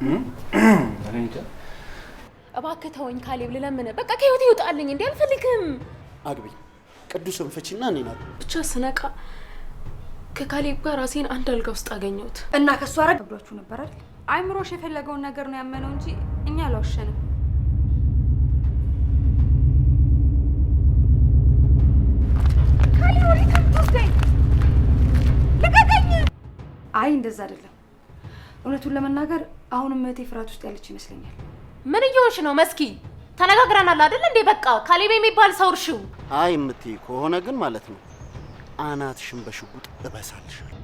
እኔ እንጃ። እባክህ ተወኝ ካሌብ፣ ልለምንህ በቃ ከህይወቴ ይውጣልኝ። እንዴ አልፈልግም። አግቢኝ ቅዱስን ፍቺና እኔ ናት ብቻ ስነቃ ከካሌብ ጋር ራሴን አንድ አልጋ ውስጥ አገኘሁት እና ከሷ አረግ ብሏችሁ ነበር አይደል? አይምሮሽ የፈለገውን ነገር ነው ያመነው እንጂ እኛ አልዋሸንም። አይ እንደዛ አይደለም። እውነቱን ለመናገር አሁንም እህቴ ፍርሃት ውስጥ ያለች ይመስለኛል። ምን እየሆንሽ ነው መስኪ? ተነጋግረናል አይደል እንዴ? በቃ ካሌብ የሚባል ሰው እርሺው። አይ እምትይ ከሆነ ግን ማለት ነው አናትሽን በሽጉጥ እበሳልሻለሁ።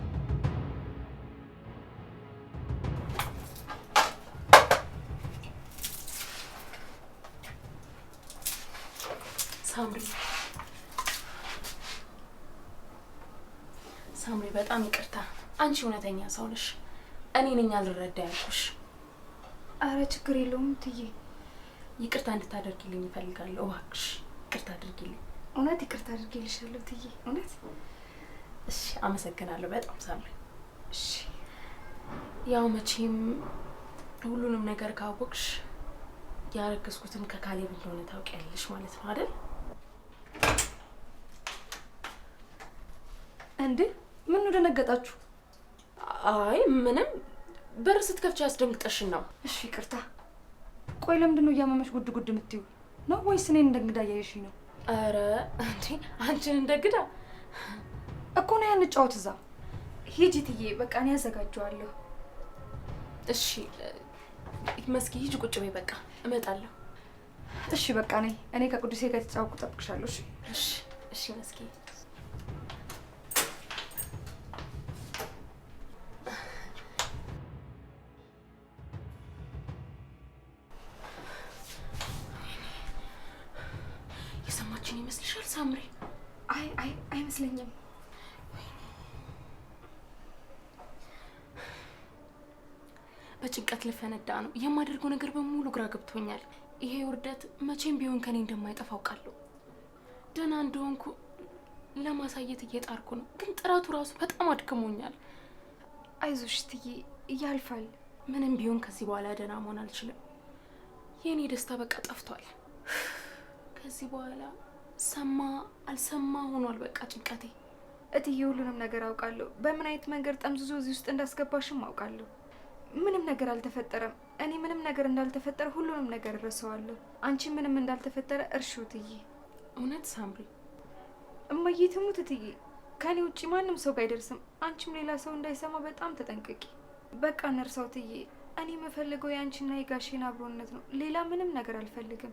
ሳምሪ በጣም ይቅርታ። አንቺ እውነተኛ ሰው ነሽ። እኔ ነኝ አልረዳ ያልኩሽ። አረ ችግር የለውም ትዬ። ይቅርታ እንድታደርጊልኝ እፈልጋለሁ። እባክሽ ይቅርታ አድርጊልኝ። እውነት ይቅርታ አድርጌልሻለሁ ትዬ። እውነት እሺ፣ አመሰግናለሁ በጣም ሳምሪ። እሺ፣ ያው መቼም ሁሉንም ነገር ካወቅሽ ያረገዝኩትም ከካሌብ እንደሆነ ታውቂያለሽ ማለት ነው አይደል? እንዴ ምን ነው ደነገጣችሁ? አይ ምንም፣ በር ስትከፍቺ ያስደንግጠሽን ነው። እሺ ይቅርታ። ቆይ ለምንድን ነው እያመመሽ ጉድ ጉድ የምትይው ነው ወይስ እኔን እንደ እንግዳ እያየሽኝ ነው? አረ እንዴ አንቺን እንደ እንግዳ እኮ ነው ያንጫወት። እዛ ሂጂ ትዬ፣ በቃ እኔ ያዘጋጀዋለሁ። እሺ መስኪ ሂጂ፣ ቁጭ በይ፣ በቃ እመጣለሁ። እሺ በቃ እኔ ከቅዱሴ ጋር ተጫውቁ ጠብቅሻለሁ። እሺ እሺ እሺ መስኪ። የሰማችን ይመስልሻል ሳምሪ? አይ አይመስለኝም። በጭንቀት ልፈነዳ ነው። የማደርገው ነገር በሙሉ ግራ ገብቶኛል። ይሄ ውርደት መቼም ቢሆን ከኔ እንደማይጠፋ አውቃለሁ። ደህና እንደሆንኩ ለማሳየት እየጣርኩ ነው፣ ግን ጥረቱ ራሱ በጣም አድክሞኛል። አይዞሽ ትዬ፣ ያልፋል። ምንም ቢሆን ከዚህ በኋላ ደህና መሆን አልችልም። የኔ ደስታ በቃ ጠፍቷል። ከዚህ በኋላ ሰማ አልሰማ ሆኗል በቃ ጭንቀቴ። እትዬ ሁሉንም ነገር አውቃለሁ። በምን አይነት መንገድ ጠምዝዞ እዚህ ውስጥ እንዳስገባሽም አውቃለሁ። ምንም ነገር አልተፈጠረም። እኔ ምንም ነገር እንዳልተፈጠረ ሁሉንም ነገር እረሳዋለሁ። አንቺ ምንም እንዳልተፈጠረ እርሺው እትዬ። እውነት ሳምሪ? እማዬ ትሙት እትዬ፣ ከኔ ውጪ ማንም ሰው ጋር አይደርስም። አንቺም ሌላ ሰው እንዳይሰማ በጣም ተጠንቀቂ። በቃ ነርሳው እትዬ። እኔ የምፈልገው የአንቺና የጋሼን አብሮነት ነው። ሌላ ምንም ነገር አልፈልግም።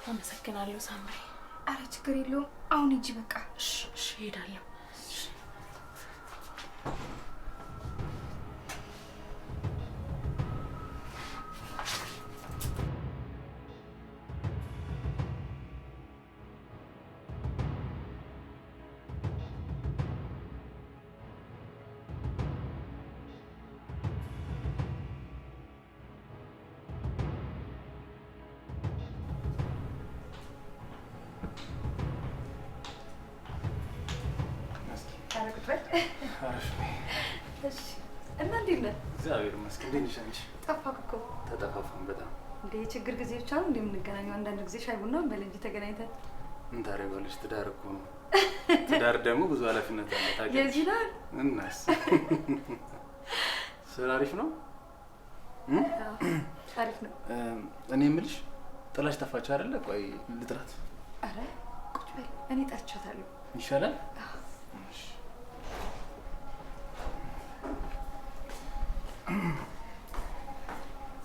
አመሰግናለሁ ሳምሪ። አረ ችግር የለውም። አሁን ሂጂ በቃ። እሺ እሄዳለሁ። እና እንዴት ነህ? እግዚአብሔር ይመስገን። እንዴት ነሽ አንቺ? ጠፋክ እኮ። ተጠፋፋን በጣም። እንዴ ችግር ጊዜ ብቻ ነው እንደምንገናኘው? አንዳንድ ጊዜ ሻይ ቡና በል እንጂ ተገናኝተን ምን ታደርጊዋለሽ? ትዳር እኮ ነው። ትዳር ደግሞ ብዙ ኃላፊነት አለ ታውቂያለሽ። የዚህ ነው። እናስ ስራ አሪፍ ነው? አሪፍ ነው። እኔ የምልሽ ጥላሽ ጠፋች አይደለ? ቆይ ልጥራት። አረ ቁጭ በል፣ እኔ ጠርቻታለሁ። ይሻላል?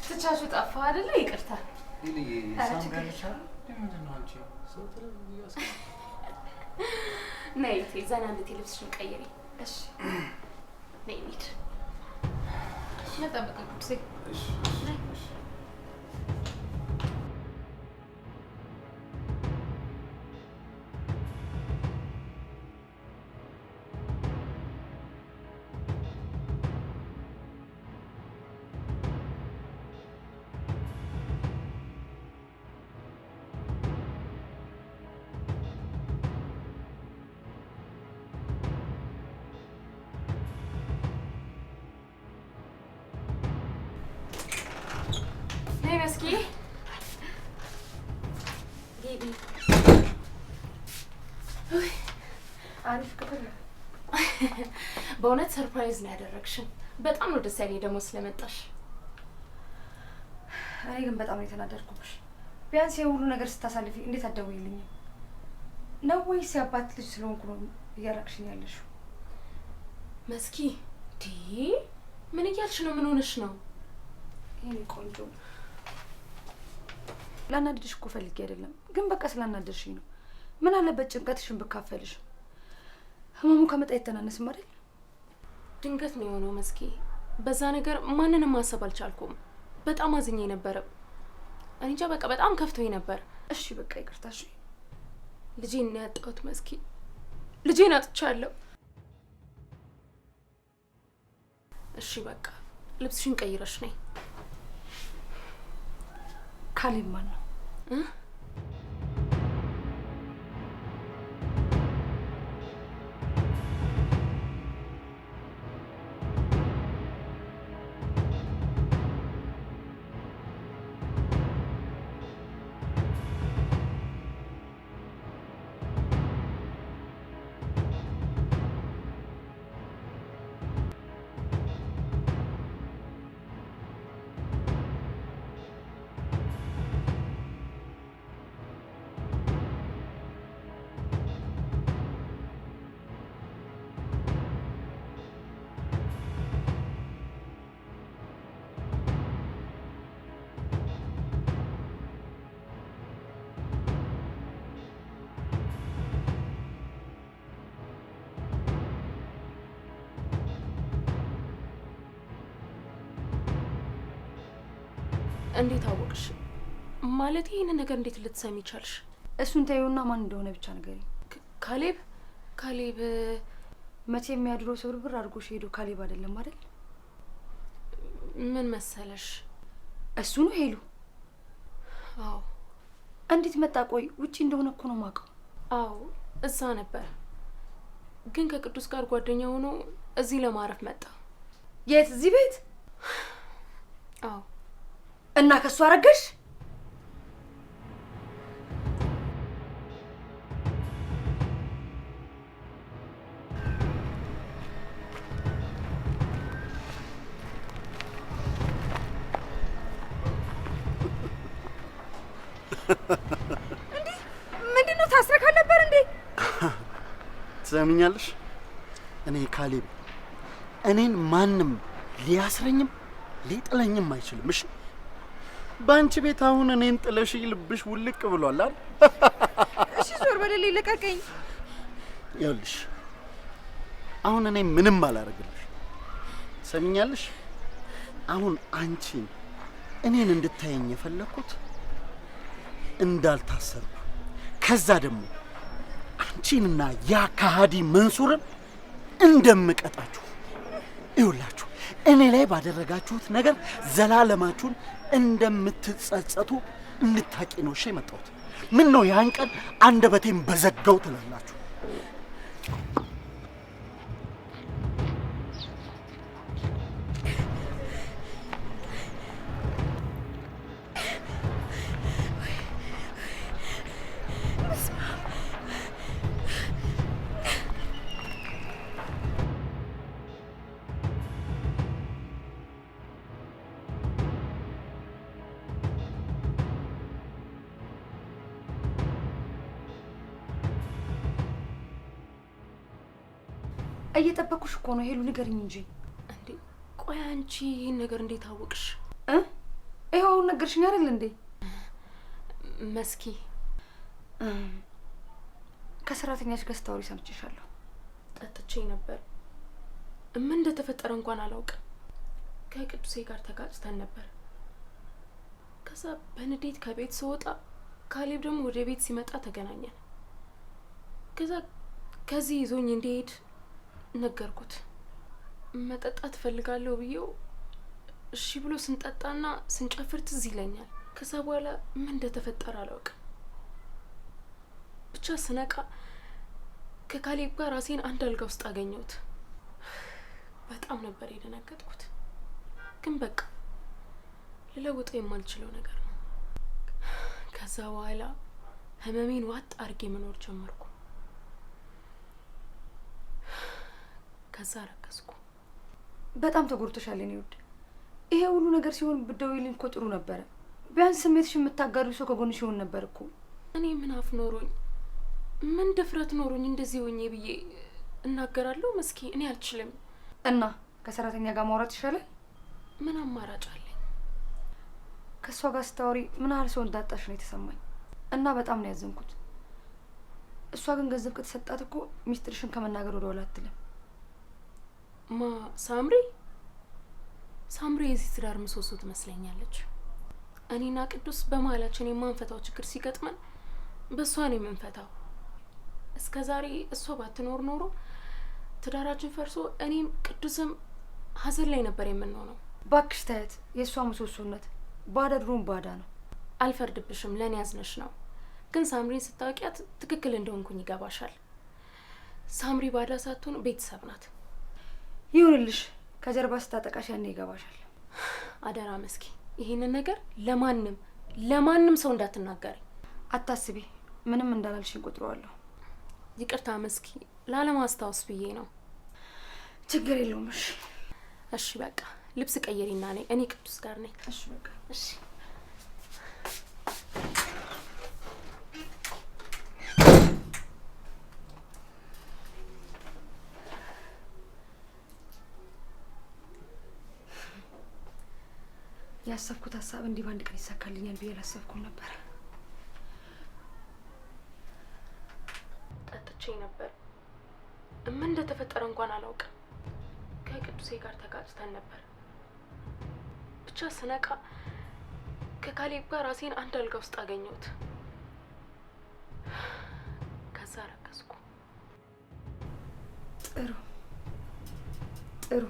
ትቻችሁ ጠፋ አይደለ? ይቅርታ ይልዬ ሳምጋልሻ ምንድነው አንቺ ሰው ተለብያስ ነይ ዘና እንድትይ ልብስሽን ቀይሪ። እሺ ነይ እንሂድ። መጣበቅ ቅዱሴ። እሺ ነይ። ነይ መስኪ ግቢ። አሪፍ ክፍል ነው። በእውነት ሰርፕራይዝ ነው ያደረግሽን። በጣም ነው ደስ ያለኝ ደግሞ ስለመጣሽ። እኔ ግን በጣም ነው የተናደድኩብሽ። ቢያንስ የሁሉ ነገር ስታሳልፊ እንዴት አትደውይልኝም? ነው ወይስ የአባት ልጅ ስለሆንኩ ነው እያራቅሽኝ ያለሽው? መስኪ ምን እያልሽ ነው? ምን ሆነሽ ነው? የኔ ቆንጆ ላናድድሽ እኮ ፈልጌ አይደለም፣ ግን በቃ ስላናደድሽኝ ነው። ምን አለበት ጭንቀትሽን ብካፈልሽ? ህመሙ ከመጣ የተናነስም አይደል? ድንገት ነው የሆነው መስኪ። በዛ ነገር ማንንም ማሰብ አልቻልኩም። በጣም አዝኜ ነበር። እኔ እንጃ በቃ በጣም ከፍቶኝ ነበር። እሺ በቃ ይቅርታሽ። ልጄን ነው ያጣሁት መስኪ። ልጄን አጥቻለሁ። እሺ በቃ ልብስሽን ቀይረሽ ነይ። ካሌብ ማን ነው? እንዴት አወቅሽ? ማለት ይሄን ነገር እንዴት ልትሰሚ ቻልሽ? እሱን ተይውና ማን እንደሆነ ብቻ ንገሪኝ። ካሌብ መቼ የሚያድሮ ሰው ብር አድርጎሽ ሄዶ ካሌብ አይደለም አይደል? ምን መሰለሽ፣ እሱ ነው ሄሉ። አዎ። እንዴት መጣ? ቆይ ውጪ እንደሆነ እኮ ነው የማውቀው። አዎ እዛ ነበር፣ ግን ከቅዱስ ጋር ጓደኛ ሆኖ እዚህ ለማረፍ መጣ። የት? እዚህ ቤት? አዎ። እና ከሱ አረገሽ? እንዴ ምንድነው? ታስረካ ነበር እንዴ? ትሰሚኛለሽ? እኔ ካሌብ፣ እኔን ማንም ሊያስረኝም ሊጥለኝም አይችልም። እሺ ባንቺ ቤት አሁን እኔን ጥለሽ ልብሽ ውልቅ ብሏል አይደል? እሺ ዞር በለልኝ፣ ልቀቀኝ። ይኸውልሽ አሁን እኔ ምንም አላረግልሽ። ትሰሚኛለሽ? አሁን አንቺን እኔን እንድታየኝ የፈለኩት እንዳልታሰርኩ፣ ከዛ ደግሞ አንቺንና ያ ከሃዲ መንሱርን እንደምቀጣችሁ። ይኸውላችሁ እኔ ላይ ባደረጋችሁት ነገር ዘላለማችሁን እንደምትጸጸቱ እንድታቂ ነው እሺ የመጣሁት። ምን ነው ያን ቀን አንደበቴን በዘጋው ትላላችሁ? እየጠበኩሽ እኮ ነው ሄሉ፣ ንገሪኝ እንጂ። እንዴ ቆይ አንቺ ይህን ነገር እንዴት አወቅሽ? ይኸው አሁን ነገርሽኝ አይደል እንዴ? መስኪ ከሰራተኛሽ ጋር ስታወሪ ሰምቼሻለሁ። ጠጥቼ ነበር። ምን እንደተፈጠረ እንኳን አላውቅም። ከቅዱሴ ጋር ተጋጭተን ነበር። ከዛ በንዴት ከቤት ስወጣ ካሌብ ደግሞ ወደ ቤት ሲመጣ ተገናኘን። ከዛ ከዚህ ይዞኝ እንዲሄድ ነገርኩት። መጠጣት ፈልጋለሁ ብዬው እሺ ብሎ ስንጠጣና ስንጨፍር ትዝ ይለኛል። ከዛ በኋላ ምን እንደተፈጠረ አላውቅም። ብቻ ስነቃ ከካሌብ ጋር ራሴን አንድ አልጋ ውስጥ አገኘሁት። በጣም ነበር የደነገጥኩት። ግን በቃ ልለውጠው የማልችለው ነገር ነው። ከዛ በኋላ ህመሜን ዋጥ አድርጌ መኖር ጀመርኩ። ከዛ ረከስኩ። በጣም ተጎድተሻል የኔ ውድ። ይሄ ሁሉ ነገር ሲሆን ብትደውይልኝ እኮ ጥሩ ነበረ። ቢያንስ ስሜትሽን የምታጋሪው ሰው ከጎንሽ ይሆን ነበር እኮ። እኔ ምን አፍ ኖሮኝ ምን ድፍረት ኖሮኝ እንደዚህ ሆኜ ብዬ እናገራለሁ? መስኪ እኔ አልችልም። እና ከሰራተኛ ጋር ማውራት ይሻላል? ምን አማራጭ አለኝ? ከእሷ ጋር ስታወሪ ምን ያህል ሰው እንዳጣሽ ነው የተሰማኝ እና በጣም ነው ያዘንኩት። እሷ ግን ገንዘብ ከተሰጣት እኮ ሚስጥርሽን ከመናገር ወደ ኋላ አትልም። ሳምሪ? ሳምሪ የዚህ ትዳር ምሰሶ ትመስለኛለች። እኔና ቅዱስ በመሀላችን የማንፈታው ችግር ሲገጥመን በእሷ ነው የምንፈታው። እስከ ዛሬ እሷ ባትኖር ኖሮ ትዳራችን ፈርሶ እኔም ቅዱስም ሀዘን ላይ ነበር የምንሆነው። ባክሽ ታያት፣ የእሷ ምሰሶነት ባዳ ድሮም ባዳ ነው። አልፈርድብሽም፣ ለእኔ ያዝነሽ ነው። ግን ሳምሪን ስታውቂያት ትክክል እንደሆንኩኝ ይገባሻል። ሳምሪ ባዳ ሳትሆን ቤተሰብ ናት። ይሁንልሽ፣ ከጀርባ ስታጠቃሽ ያኔ ይገባሻል። አደራ መስኪ፣ ይሄንን ነገር ለማንም ሰው እንዳትናገሪ። አታስቢ፣ ምንም እንዳላልሽኝ ቆጥረዋለሁ። ይቅርታ መስኪ፣ ላለማስታወስ ብዬ ነው። ችግር የለውም። እሺ በቃ ልብስ ቀይሪና ነኝ፣ እኔ ቅዱስ ጋር ነኝ። እሺ በቃ እሺ። ያሰብኩት ሀሳብ እንዲህ በአንድ ቀን ይሳካልኛል ብዬ አላሰብኩም ነበር። ጠጥቼ ነበር። ምን እንደተፈጠረ እንኳን አላውቅም። ከቅዱሴ ጋር ተጋጭተን ነበር። ብቻ ስነቃ ከካሌብ ጋር ራሴን አንድ አልጋ ውስጥ አገኘሁት። ከዛ ረከስኩ። ጥሩ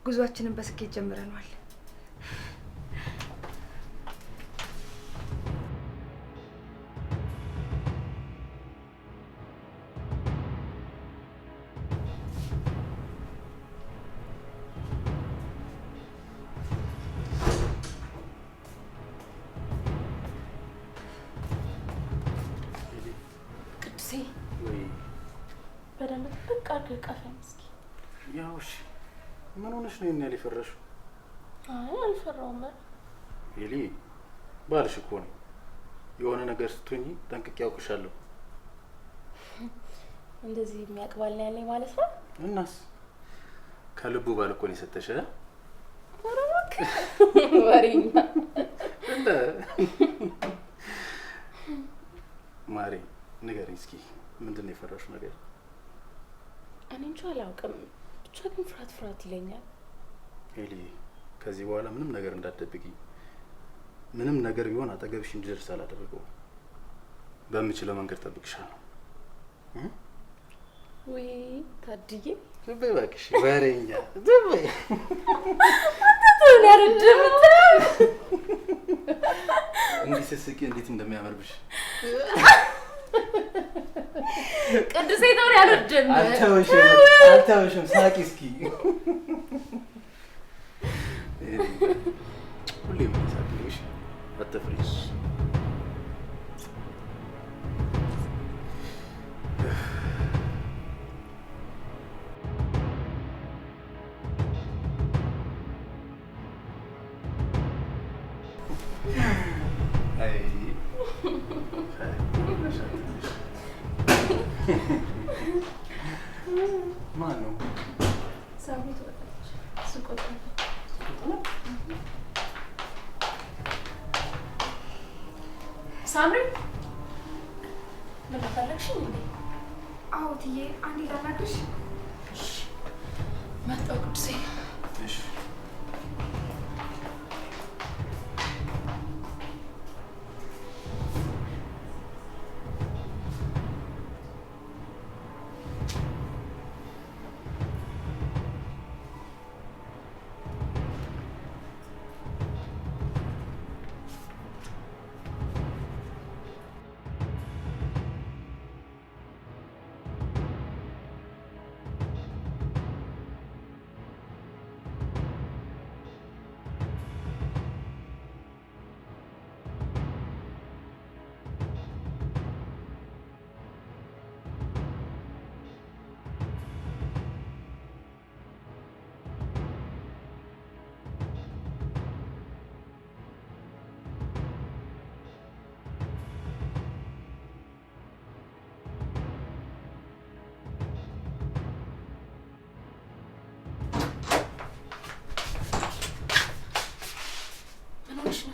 ጉዟችንን በስኬት ጀምረናል። በደንብ ጥቅ አድርገህ ቀፈኝ እስኪ። ያው እሺ፣ ምን ሆነሽ ነው ይሄን ያህል የፈራሽው? አይ አልፈራውም። ኤሊ ባልሽ እኮ ነው። የሆነ ነገር ስትሆኚ ጠንቅቄ ያውቅሻለሁ። እንደዚህ የሚያቅባል ነው ያለኝ ማለት ነው። እናስ ከልቡ ባል እኮ ነው የሰጠሽ። ወሬኛ እንደ ማሪ ንገሪኝ እስኪ፣ ምንድን ነው የፈራሽው ነገር? እኔ እንጃ አላውቅም፣ ብቻ ግን ፍርሃት ይለኛል። ኤሊ ከዚህ በኋላ ምንም ነገር እንዳትደብቂ። ምንም ነገር ቢሆን አጠገብሽ እንዲደርስ አላደረገውም። በምችለው መንገድ ጠብቅሻለሁ። ወይ ታድዬ፣ ዝም በይ እባክሽ፣ ወሬኛ ዝም በይ። አንተን ያረደም እንዲህ ስትስቂ እንዴት እንደሚያምርብሽ። ቅዱሴ ተውን ያረደም። አልተውሽም፣ ሳቂ እስኪ። ሁሌም ሳቂሽ፣ አትፍሪ። ማን ነው? ሳሚት ወጣች። ስቆጣ ሳምሪ ምን ፈለግሽ እንዴ? አዎ ትዬ፣ አንዴ ላናግርሽ። እሺ መጣሁ ቅዱሴ። እሺ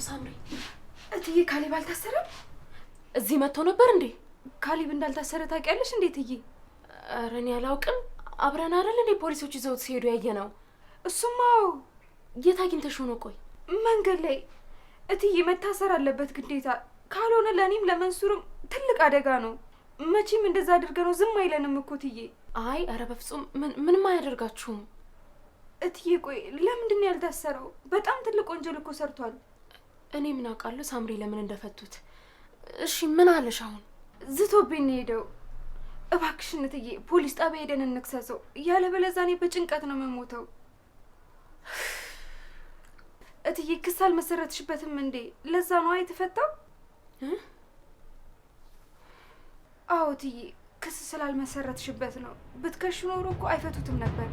ሳምሪ? እትዬ ካሌብ አልታሰረም? እዚህ መጥቶ ነበር እንዴ? ካሌብ እንዳልታሰረ ታውቂያለሽ እንዴ እትዬ? ኧረ እኔ አላውቅም። አብረን አይደል እንዴ ፖሊሶች ይዘውት ሲሄዱ ያየነው? እሱማው። የት አግኝተሽው ነው? ቆይ መንገድ ላይ። እትዬ መታሰር አለበት ግዴታ፣ ካልሆነ ለእኔም ለመንሱርም ትልቅ አደጋ ነው። መቼም እንደዛ አድርገ ነው ዝም አይለንም እኮ እትዬ። አይ ኧረ በፍጹም ምንም አያደርጋችሁም እትዬ። ቆይ ለምንድን ነው ያልታሰረው? በጣም ትልቅ ወንጀል እኮ ሰርቷል። እኔ ምን አውቃለሁ ሳምሪ ለምን እንደፈቱት። እሺ ምን አለሽ አሁን? ዝቶብኝ ነው ሄደው። እባክሽን እትዬ ፖሊስ ጣቢያ ሄደን እንክሰሰው፣ ያለበለዚያ እኔ በጭንቀት ነው የምሞተው። እትዬ ክስ አልመሰረትሽበትም እንዴ? ለዛ ነው የተፈታው? አዎ እትዬ ክስ ስላልመሰረትሽበት ነው። ብትከሽ ኖሮ እኮ አይፈቱትም ነበር።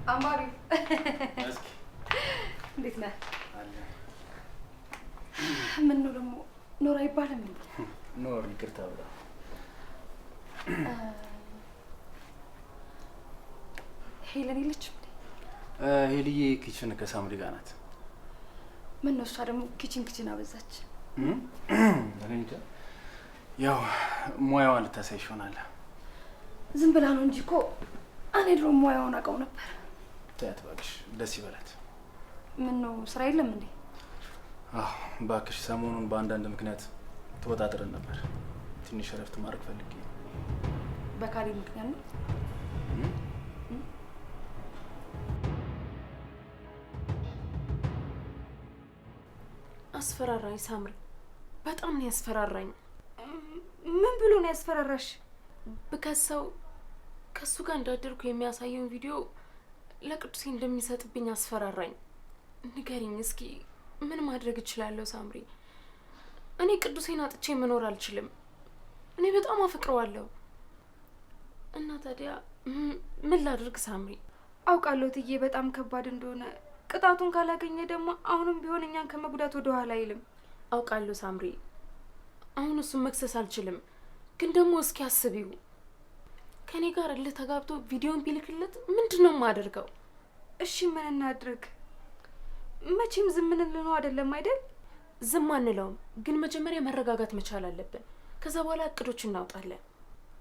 አማሪ እንዴት ነህ? ምን ነው ደግሞ ኖር አይባልም እንዴ? ኖር ይቅርታ ብላ ሄለን የለችም እንዴ? ሄልዬ ኪችን ከሳምሪ ጋር ናት። ምን ነው እሷ ደግሞ ኪችን አበዛች? እኔ እንጃ፣ ያው ሙያዋን ልታሳይሽ ይሆናል። ዝም ብላ ነው እንጂ እኮ እኔ ድሮ ሙያውን አውቀው ነበር። ታያት እባክሽ፣ ደስ ይበላት። ምን ነው ስራ የለም እንዴ? አዎ እባክሽ፣ ሰሞኑን በአንዳንድ ምክንያት ተወጣጥረን ነበር። ትንሽ እረፍት ማድረግ ፈልጌ። በካሌብ ምክንያት ነው? አስፈራራኝ ሳምሪ፣ በጣም ነው ያስፈራራኝ። ምን ብሎ ነው ያስፈራራሽ? ብከሰው ከሱ ጋር እንዳደርኩ የሚያሳየውን ቪዲዮ ለቅዱሴ እንደሚሰጥብኝ አስፈራራኝ። ንገሪኝ እስኪ ምን ማድረግ እችላለሁ ሳምሪ? እኔ ቅዱሴን አጥቼ መኖር አልችልም። እኔ በጣም አፈቅረዋለሁ እና ታዲያ ምን ላድርግ ሳምሪ? አውቃለሁ እትዬ በጣም ከባድ እንደሆነ። ቅጣቱን ካላገኘ ደግሞ አሁንም ቢሆን እኛን ከመጉዳት ወደ ኋላ አይልም። አውቃለሁ ሳምሪ፣ አሁን እሱን መክሰስ አልችልም። ግን ደግሞ እስኪ አስቢው፣ ከኔ ጋር እልህ ተጋብቶ ቪዲዮን ቢልክለት ምንድን ነው የማደርገው? እሺ ምን እናድርግ? መቼም ዝም እንልነው አይደለም አይደል? ዝም አንለውም፣ ግን መጀመሪያ መረጋጋት መቻል አለብን። ከዛ በኋላ እቅዶች እናውጣለን።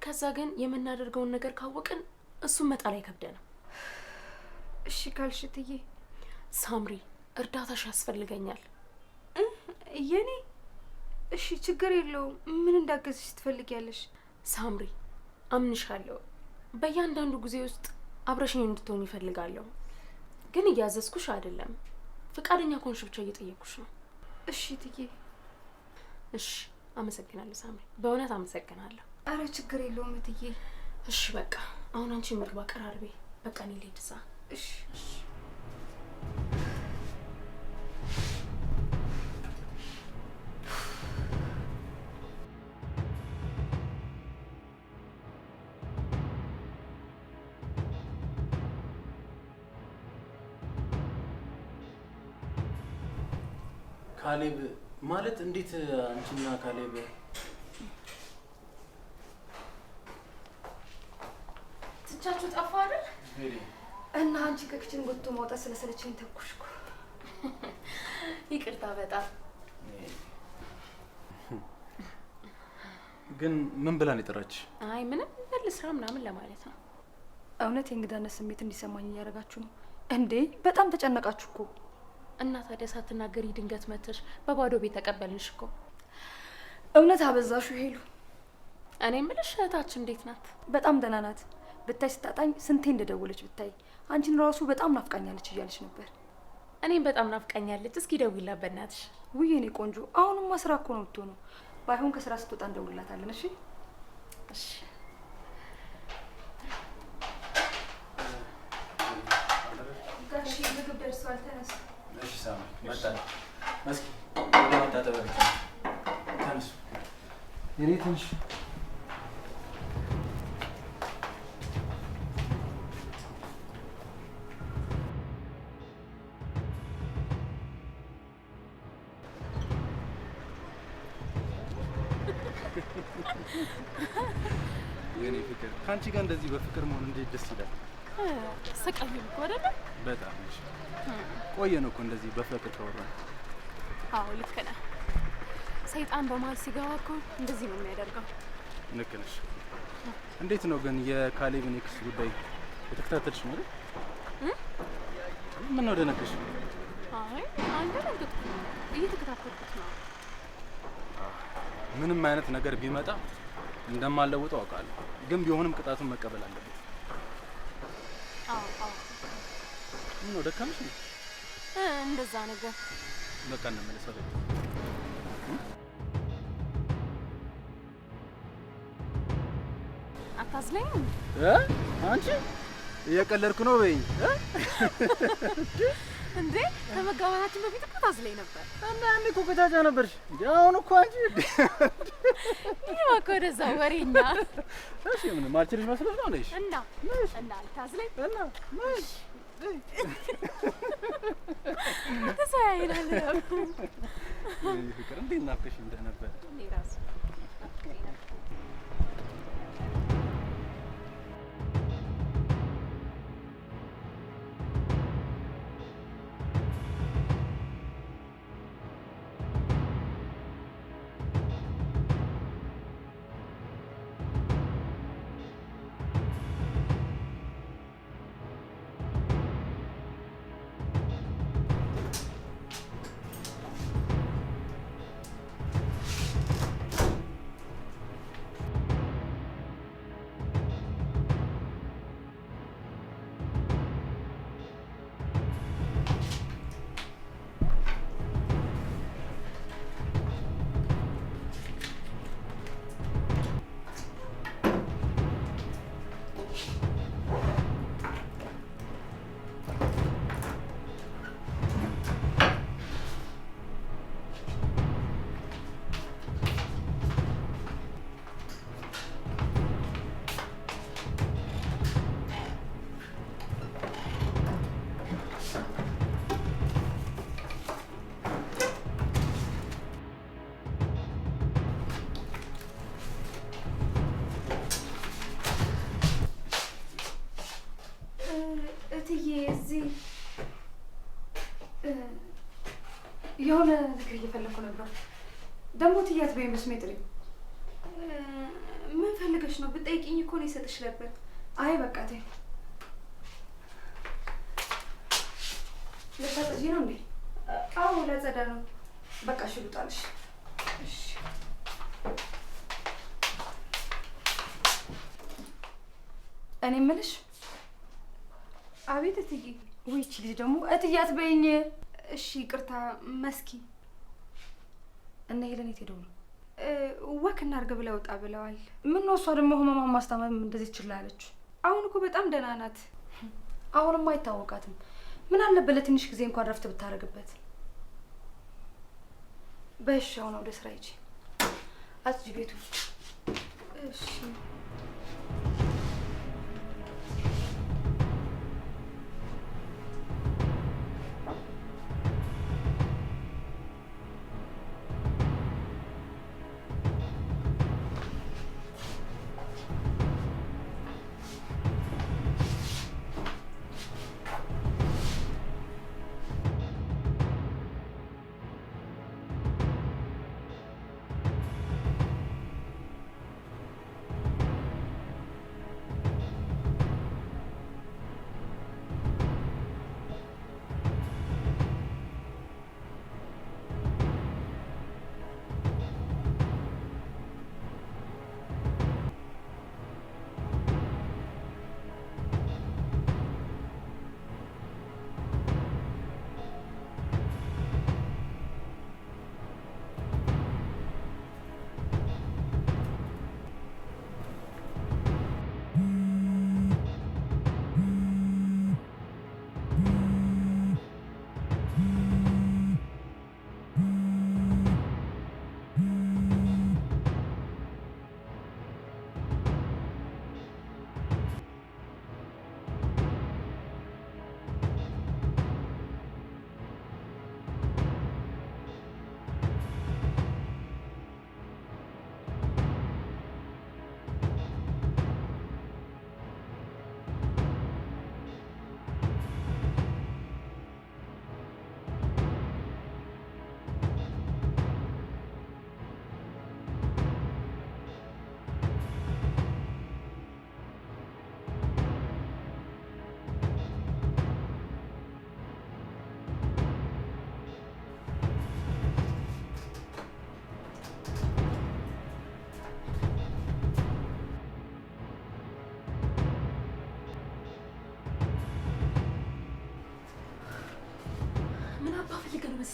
ከዛ ግን የምናደርገውን ነገር ካወቅን እሱን መጣል አይከብደንም። እሺ ካልሽ እትዬ። ሳምሪ እርዳታሽ ያስፈልገኛል። የኔ? እሺ ችግር የለውም። ምን እንዳገዝሽ ትፈልጊያለሽ? ሳምሪ አምንሻለሁ። በእያንዳንዱ ጊዜ ውስጥ አብረሽኝ እንድትሆን ይፈልጋለሁ። ግን እያዘዝኩሽ አይደለም፣ ፈቃደኛ ከሆንሽ ብቻ እየጠየኩሽ ነው። እሺ እትዬ። እሺ አመሰግናለሁ ሳምሪ፣ በእውነት አመሰግናለሁ። አረ ችግር የለውም እትዬ። እሺ በቃ አሁን አንቺ ምግብ አቀራርቤ። በቃ እኔ ልሂድ እዛ። እሺ ካሌብ ማለት እንዴት? አንቺና ካሌብ ትቻችሁ ጠፋ አይደል? እና አንቺ ከክችን ወጥቶ ማውጣት ስለሰለችኝ ተኩሽ እኮ። ይቅርታ በጣም ግን ምን ብላን የጠራች? አይ ምንም ልስራ ምናምን ለማለት ነው። እውነት የእንግዳነት ስሜት እንዲሰማኝ እያደረጋችሁ ነው እንዴ? በጣም ተጨነቃችሁ እኮ። እና ታዲያ ሳትናገሪ ድንገት መተሽ በባዶ ቤት ተቀበልንሽ እኮ። እውነት አበዛሹ ሄሉ። እኔ የምልሽ እህታችን እንዴት ናት? በጣም ደህና ናት። ብታይ ስታጣኝ ስንቴ እንደደወለች ብታይ። አንቺን ራሱ በጣም ናፍቃኛለች እያለች ነበር። እኔም በጣም ናፍቃኛለች። እስኪ ደውይላት በእናትሽ። ውይ የኔ ቆንጆ፣ አሁንማ ስራ እኮ ነው የምትሆነው። ባይሆን ከስራ ስትወጣ እንደውልላታለን። እሺ እሺ። ጋሺ ምግብ ደርሷል፣ ተነሱ። እሺ ሳሚ መጣ። መስኪ ወደ መታጠቢያ ቤት ተነሱ። የኔ ትንሽ የኔ ፍቅር ከአንቺ ጋር እንደዚህ በፍቅር መሆን እንዴት ደስ ይላል። ሰቃየን እኮ አይደለ? በጣም እሺ። ቆየን እኮ እንደዚህ በፍቅር ተወራን። አዎ ልክ ነህ። ሰይጣን በመሀል ሲገባ እኮ እንደዚህ ነው የሚያደርገው። ልክ ነሽ። እንዴት ነው ግን የካሌብን ኤክስ ጉዳይ የተከታተልሽ ነው አይደል? ምን ነው ደነገሽ? አይ አልደነገጥኩም፣ እየተከታተልኩት ነው። ምንም አይነት ነገር ቢመጣ እንደማለውጠው አውቃለሁ፣ ግን ቢሆንም ቅጣቱን መቀበል አለበት። አዎ ምን ነው ደካምሽ ነው? እንደዛ ነገር በቃ እንመለሳለን። አታዝለኝም አንቺ? እየቀለድኩ ነው በይኝ እንዴ? ከመጋባታችን በፊት እኮ ታዝለኝ ነበር። እና ያኔ እኮ ቆጫጫ ነበርሽ እንዴ? አሁን እኮ አንቺ ይሄ እኮ ወደዛ ወሬኛ። እሺ ምን ማልችልሽ መስሎሽ ነው ነሽ? እና ታዝለኝ እና ነሽ ተሳይናል ነው ፍቅር እንዴት ናፍቀሽ እንደነበር እኔ ራሱ የሆነ ነገር እየፈለኩ ነበር። ደግሞ ትያት በይ መስሜ ጥሪ። ምን ፈልገሽ ነው? ብትጠይቂኝ እኮ ነው ይሰጥሽ ነበር። አይ በቃ ተይ። ልታጠጂ ነው እንዴ? አዎ ለጸዳ ነው። በቃ እሺ ልውጣልሽ። እሺ እኔ የምልሽ። አቤት እትዬ። ወይ እቺ ልጅ ደግሞ እትያት በይኝ። እሺ ይቅርታ መስኪ። እና ሄለን የት ሄደው ነው? ወክ እናድርግ ብለው ወጣ ብለዋል። ምን ነው እሷ ደግሞ ህመማን ማስታመም እንደዚህ ትችላለች? አሁን እኮ በጣም ደህና ናት። አሁንም አይታወቃትም። ምን አለበት ለትንሽ ጊዜ እንኳን ረፍት ብታረግበት። በእሺ አሁን ወደ ስራ ሂጂ። አጽጂ ቤቱ። እሺ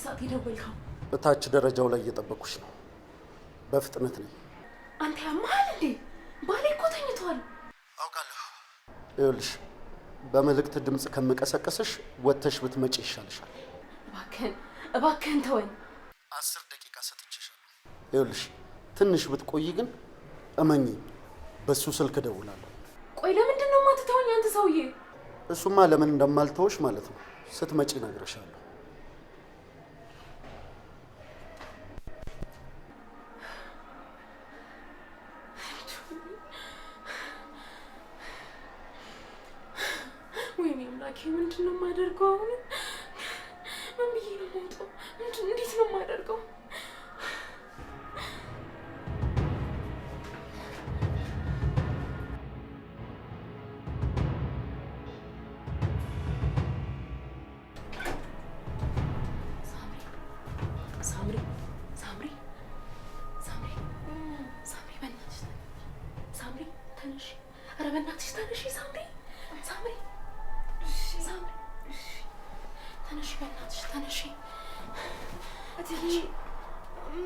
ሰዓት የደወልከው? እታች ደረጃው ላይ እየጠበኩሽ ነው። በፍጥነት ነኝ። አንተ ያማል እንዴ? ባሌ እኮ ተኝቷል። አውቃለሁ። ይኸውልሽ በመልእክት ድምፅ ከምቀሰቀስሽ ወጥተሽ ብትመጪ ይሻልሻል። እባክህን ተወኝ። 10 ደቂቃ ሰጥቼሻለሁ። ይኸውልሽ ትንሽ ብትቆይ ግን እመኚ፣ በሱ ስልክ እደውላለሁ። ቆይ ለምንድን ነው የማትተወኝ አንተ ሰውዬ? እሱማ ለምን እንደማልተውሽ ማለት ነው። ስትመጪ እነግርሻለሁ። ወይኔ አምላኬ፣ ምንድን ነው የማደርገው አሁን? ምን ብዬ ነው የምወጣው? እንዴት ነው የማደርገው?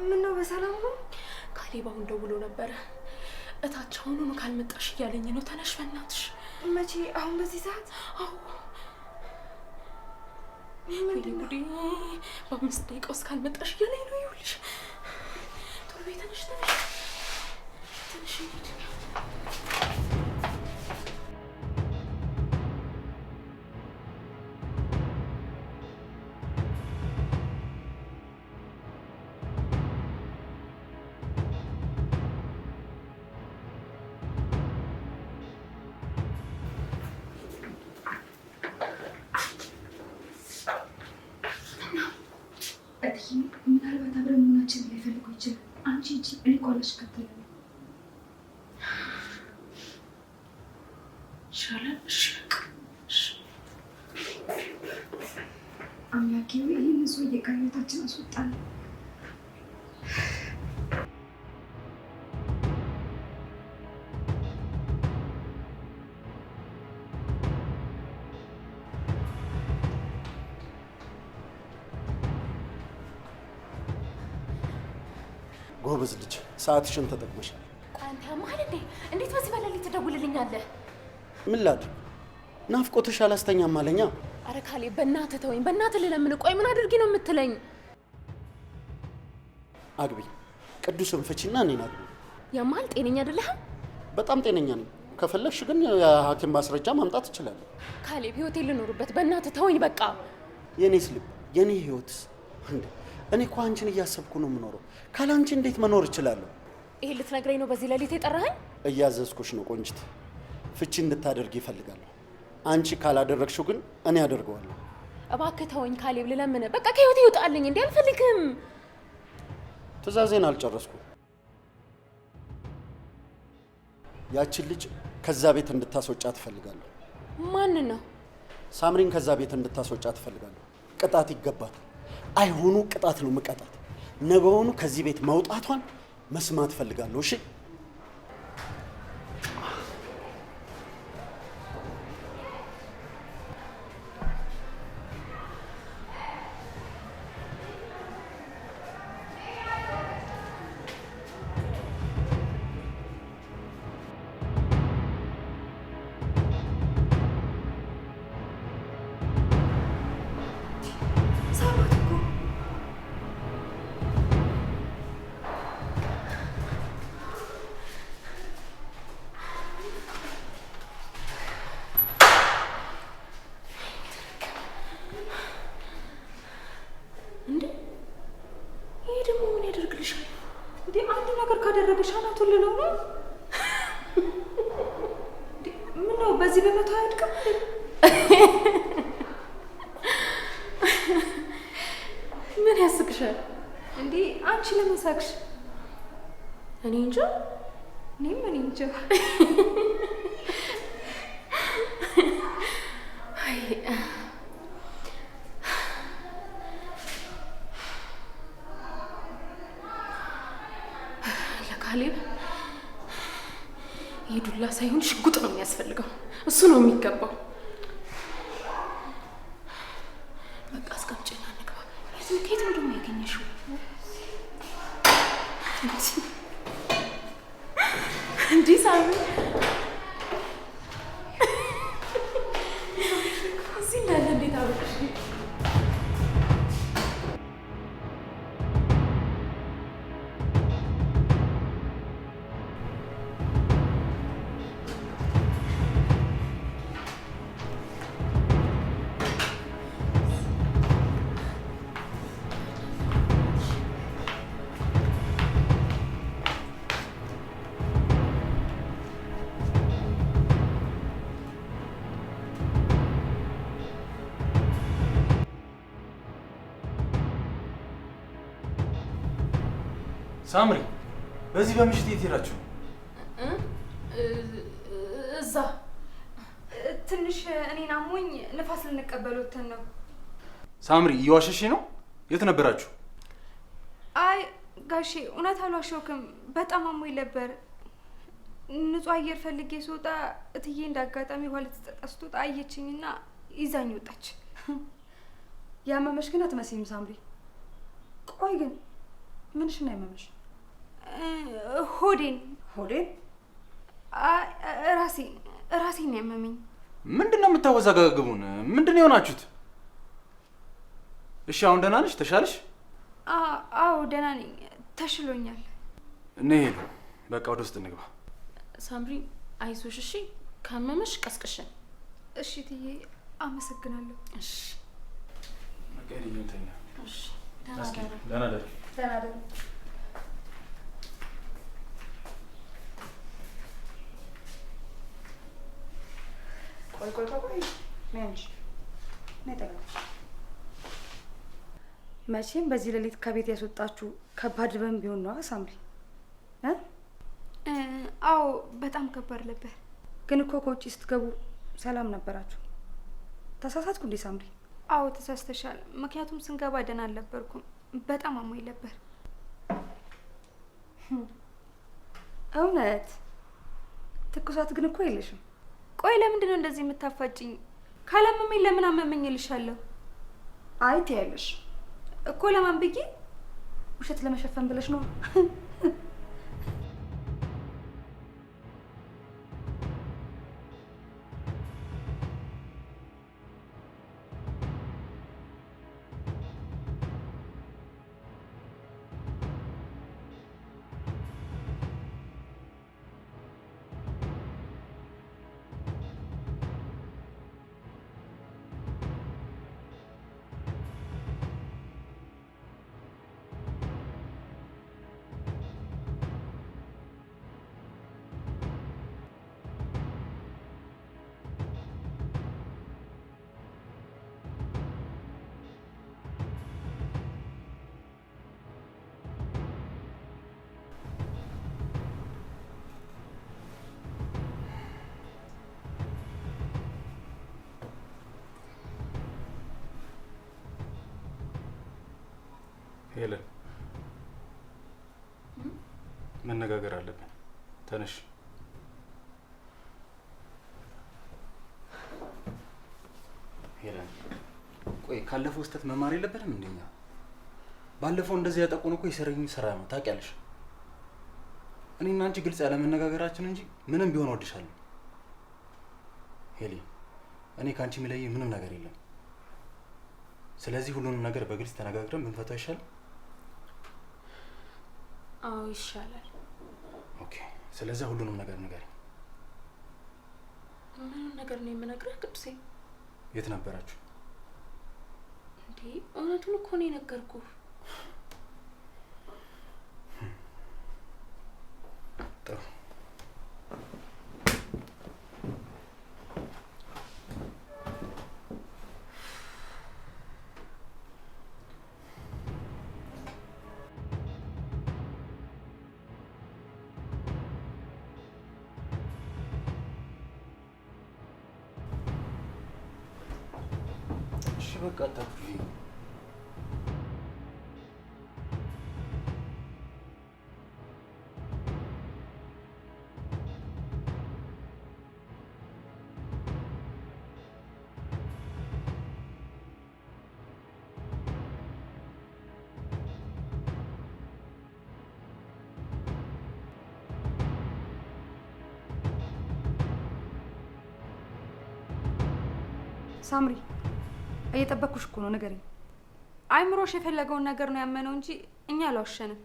ምነው በሰላም ነው? ካሌብ አሁን ደውሎ ነበረ። እታች አሁኑኑ ካልመጣሽ እያለኝ ነው። ተነሽ በእናትሽ። መቼ? አሁን በዚህ ሰዓት? አዎ። ምንድን ነው? በ5 ደቂቃ ውስጥ ካልመጣሽ እያለኝ ነው። ይኸውልሽ ቶሎ በይ፣ ተነሽ ተነሽ። ምናልባት አብረን መሆናችን ሊፈልጉ ይችላል። አንቺ እጂ እኔ ቋላሽ ከተለ ይሻላል። አምላኬ ይህን ሰው የቃየታችን አስወጣል። ጎበዝ ልጅ፣ ሰዓትሽን ተጠቅመሻል። ቆይ አንተ ያማል እንዴ? እንዴት በዚህ በሌሊት ትደውልልኛለህ? ምን ላድርግ? ናፍቆትሽ አላስተኛም አለኛ። አረ ካሌብ በእናትህ ተወኝ፣ በእናትህ ልለምን። ቆይ ምን አድርጊ ነው የምትለኝ? አግቢ፣ ቅዱስን ፍቺና እኔን አግቢ። ያማል ጤነኛ አይደለህም? በጣም ጤነኛ ነኝ። ከፈለግሽ ግን የሐኪም ማስረጃ ማምጣት እችላለሁ። ካሌብ ህይወቴን ልኖርበት፣ በእናትህ ተወኝ በቃ። የኔስ ልብ፣ የኔ ህይወትስ እንዴ? እኔ እኮ አንቺን እያሰብኩ ነው የምኖረው። ካላንቺ እንዴት መኖር እችላለሁ? ይሄ ልትነግረኝ ነው በዚህ ሌሊት የጠራኸኝ? እያዘዝኩሽ ነው ቆንጅት። ፍቺ እንድታደርጊ ይፈልጋለሁ። አንቺ ካላደረግሽው ግን እኔ አደርገዋለሁ። እባክህ ተወኝ ካሌብ፣ ልለምን። በቃ ከህይወቴ ይውጣልኝ። እንዴ አልፈልግም። ትእዛዜን አልጨረስኩም። ያችን ልጅ ከዛ ቤት እንድታስወጫት እፈልጋለሁ። ማንን ነው? ሳምሪን ከዛ ቤት እንድታስወጫት እፈልጋለሁ። ቅጣት ይገባታል። አይሆኑ ቅጣት ነው ምቀጣት። ነገውኑ ከዚህ ቤት መውጣቷን መስማት እፈልጋለሁ። እሺ ካደረገሽ አናቱን ልለው ነው። ምነው በዚህ በመቶ አያድቅም? ምን ያስቅሻል እንዴ? አንቺ ለምን ሳቅሽ? እኔ እንጃ። እኔም እኔ እንጃ። ካሌብ ይሄ ዱላ ሳይሆን ሽጉጥ ነው የሚያስፈልገው። እሱ ነው የሚገባው። በቃ አስቀምጪና እንግባ። ከየት ነው እንዲህ ሳሚ እዚህ እንዳለ እንዴት አወቅሽ? ሳምሪ በዚህ በምሽት የት ሄዳችሁ? እዛ ትንሽ እኔን አሞኝ ንፋስ ልንቀበል ወተን ነው። ሳምሪ እየዋሸሽ ነው? የት ነበራችሁ? አይ ጋሼ እውነት አልዋሸሁም። በጣም አሞኝ ነበር። ንጹህ አየር ፈልጌ ስወጣ እትዬ እንዳጋጣሚ ውሃ ልትጠጣ ስትወጣ አየችኝና ይዛኝ ወጣች። ያመመሽ ግን አትመስይም ሳምሪ። ቆይ ግን ምንሽ ነው ያመመሽ? ሆዴን ሆዴን? ራሴን ነው ያመመኝ። ምንድነው የምታወዛጋግቡን? ምንድነው የሆናችሁት? እሺ አሁን ደህና ነሽ? ተሻለሽ? አዎ ደህና ነኝ፣ ተሽሎኛል። እንሂድ በቃ ወደ ውስጥ እንግባ። ሳምሪ አይዞሽ እሺ፣ ካመመሽ ቀስቅሽን። እሺ ትዬ አመሰግናለሁ። እሺ መቀሪ ይንተኛ። እሺ ደህና ደር። ቆይ ሚያንቺ ነይ ተጋ። መቼም በዚህ ሌሊት ከቤት ያስወጣችሁ ከባድ በም ቢሆን ነው ሳምሪ? አዎ በጣም ከባድ ነበር። ግን እኮ ከውጭ ስትገቡ ሰላም ነበራችሁ። ተሳሳትኩ እንዴ ሳምሪ? አዎ ተሳስተሻል። ምክንያቱም ስንገባ ደህና አልነበርኩም። በጣም አሞኝ ነበር። እውነት? ትኩሳት ግን እኮ የለሽም። ቆይ ለምንድን ነው እንደዚህ የምታፋጭኝ? ካላመመኝ ለምን አመመኝ እልሻለሁ? አይ ትያለሽ እኮ ለማን ብዬ? ውሸት ለመሸፈን ብለሽ ነው። ሄለን መነጋገር አለብን። ተነሽ። ሄለን ቆይ ካለፈው ስህተት መማር የለብንም እንደኛ? ባለፈው እንደዚህ ያጠቁን እኮ የሰረኝ ስራ ነው ታውቂያለሽ። እኔና አንቺ ግልጽ ያለ መነጋገራችን እንጂ ምንም ቢሆን ወድሻለሁ። ሄሊ እኔ ካንቺ የሚለይ ምንም ነገር የለም። ስለዚህ ሁሉንም ነገር በግልጽ ተነጋግረን ብንፈታው ይሻላል። አዎ ይሻላል። ኦኬ ስለዚህ ሁሉንም ነገር ንገሪኝ። ምንም ነገር ነው የምነግርህ ቅዱሴ። የት ነበራችሁ? እንዴ እውነቱን እኮ ነው የነገርኩህ። ጥሩ በቃ ታጥፊ። ሳምሪ እየጠበቅኩሽ እኮ ነው፣ ንገሪኝ። አይምሮሽ የፈለገውን ነገር ነው ያመነው እንጂ እኛ አልዋሸንም።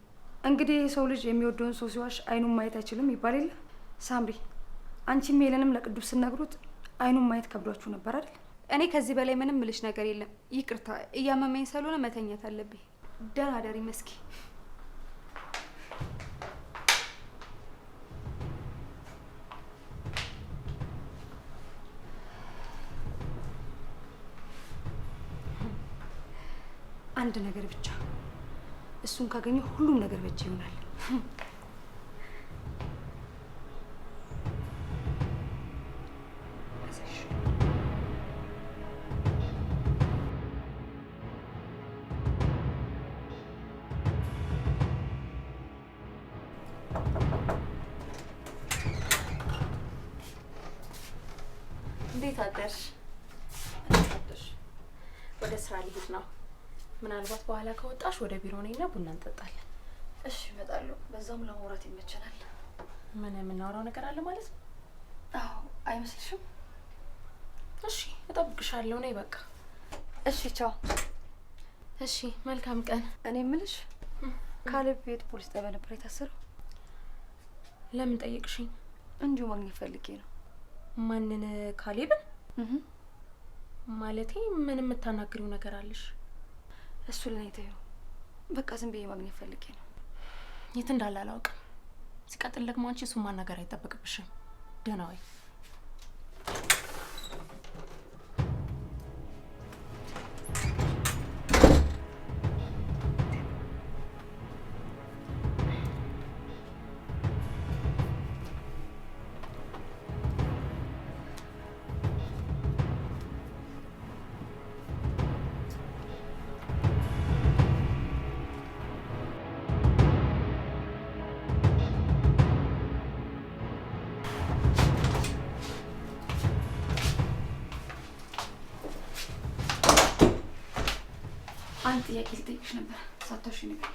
እንግዲህ የሰው ልጅ የሚወደውን ሰው ሲዋሽ አይኑን ማየት አይችልም ይባል የለ? ሳምሪ አንቺም ሄለንም ለቅዱስ ስነግሩት አይኑን ማየት ከብዷችሁ ነበር አይደል? እኔ ከዚህ በላይ ምንም ምልሽ ነገር የለም። ይቅርታ፣ እያመመኝ ስለሆነ መተኛት አለብኝ። ደህና ደሪ መስኪ። አንድ ነገር ብቻ፣ እሱን ካገኘሁ ሁሉም ነገር በእጅ ይሆናል። እንዴት አደርሽ? ወደ ስራ ሊሄድ ነው። ምናልባት በኋላ ከወጣሽ ወደ ቢሮ ነኝና ቡና እንጠጣለን። እሺ እመጣለሁ። በዛውም ለማውራት ይመቸናል። ምን የምናወራው ነገር አለ ማለት ነው? አዎ፣ አይመስልሽም? እሺ እጠብቅሻለሁ። ነይ በቃ። እሺ ቻው። እሺ መልካም ቀን። እኔ የምልሽ ካሌብ ቤት ፖሊስ ጣቢያ ነበር የታሰረው? ለምን ጠየቅሽኝ? እንዲሁ ማግኘት ፈልጌ ነው። ማንን? ካሌብን? ማለቴ ምን የምታናግሪው ነገር አለሽ? እሱ ለኔ ተይው፣ በቃ ዝም ብዬ ማግኘት ፈልጌ ነው። የት እንዳለ አላውቅም። ሲቀጥል ደግሞ አንቺ እሱን ማናገር አይጠበቅብሽም። ደህና ወይ? አንድ ጥያቄ ልጠይቅሽ ነበር ሳታውሽ ነገር።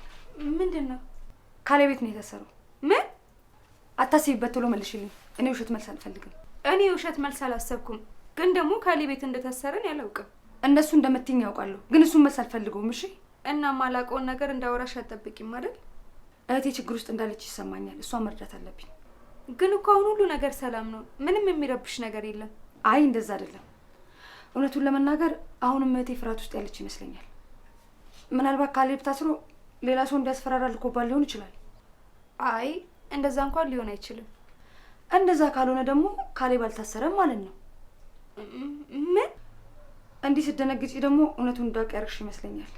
ምንድን ነው? ካሌብ ቤት ነው የታሰረው። ምን? አታስቢበት፣ ቶሎ መልሽልኝ። እኔ ውሸት መልስ አልፈልግም። እኔ ውሸት መልስ አላሰብኩም፣ ግን ደግሞ ካሌብ ቤት እንደታሰረን ያላውቅም። እንደሱ እንደምትይኝ ያውቃለሁ፣ ግን እሱን መልስ አልፈልገውም። እሺ። እና ማላውቀውን ነገር እንዳወራሽ አትጠብቂም አይደል? እህቴ ችግር ውስጥ እንዳለች ይሰማኛል። እሷን መርዳት አለብኝ። ግን እኮ አሁን ሁሉ ነገር ሰላም ነው። ምንም የሚረብሽ ነገር የለም። አይ እንደዛ አይደለም። እውነቱን ለመናገር አሁንም እህቴ ፍርሃት ውስጥ ያለች ይመስለኛል። ምናልባት ካሌብ ታስሮ ሌላ ሰው እንዲያስፈራራ ልኮባል ሊሆን ይችላል። አይ እንደዛ እንኳን ሊሆን አይችልም። እንደዛ ካልሆነ ደግሞ ካሌብ አልታሰረም ማለት ነው። ምን? እንዲህ ስትደነግጪ ደግሞ እውነቱን እንዳውቅ ያደርግሽ ይመስለኛል።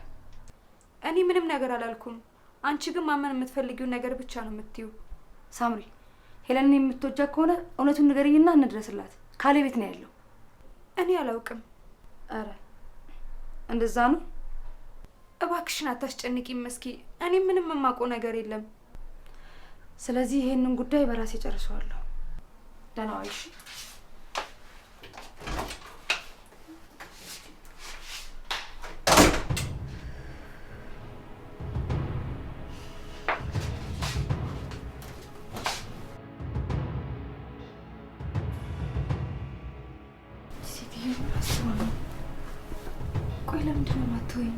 እኔ ምንም ነገር አላልኩም። አንቺ ግን ማመን የምትፈልጊውን ነገር ብቻ ነው የምትይው። ሳምሪ፣ ሄለንን የምትወጃ ከሆነ እውነቱን ንገሪኝና እንድረስላት። ካሌብ ቤት ነው ያለው። እኔ አላውቅም። አረ እንደዛ ነው? እባክሽን አታስጨንቂኝ መስኪ። እኔ ምንም የማውቀው ነገር የለም። ስለዚህ ይሄንን ጉዳይ በራሴ ጨርሰዋለሁ። ደህና ዋይሽ። ሴትዮ አስባ ነው። ቆይ ለምንድን ነው የማትወይኝ?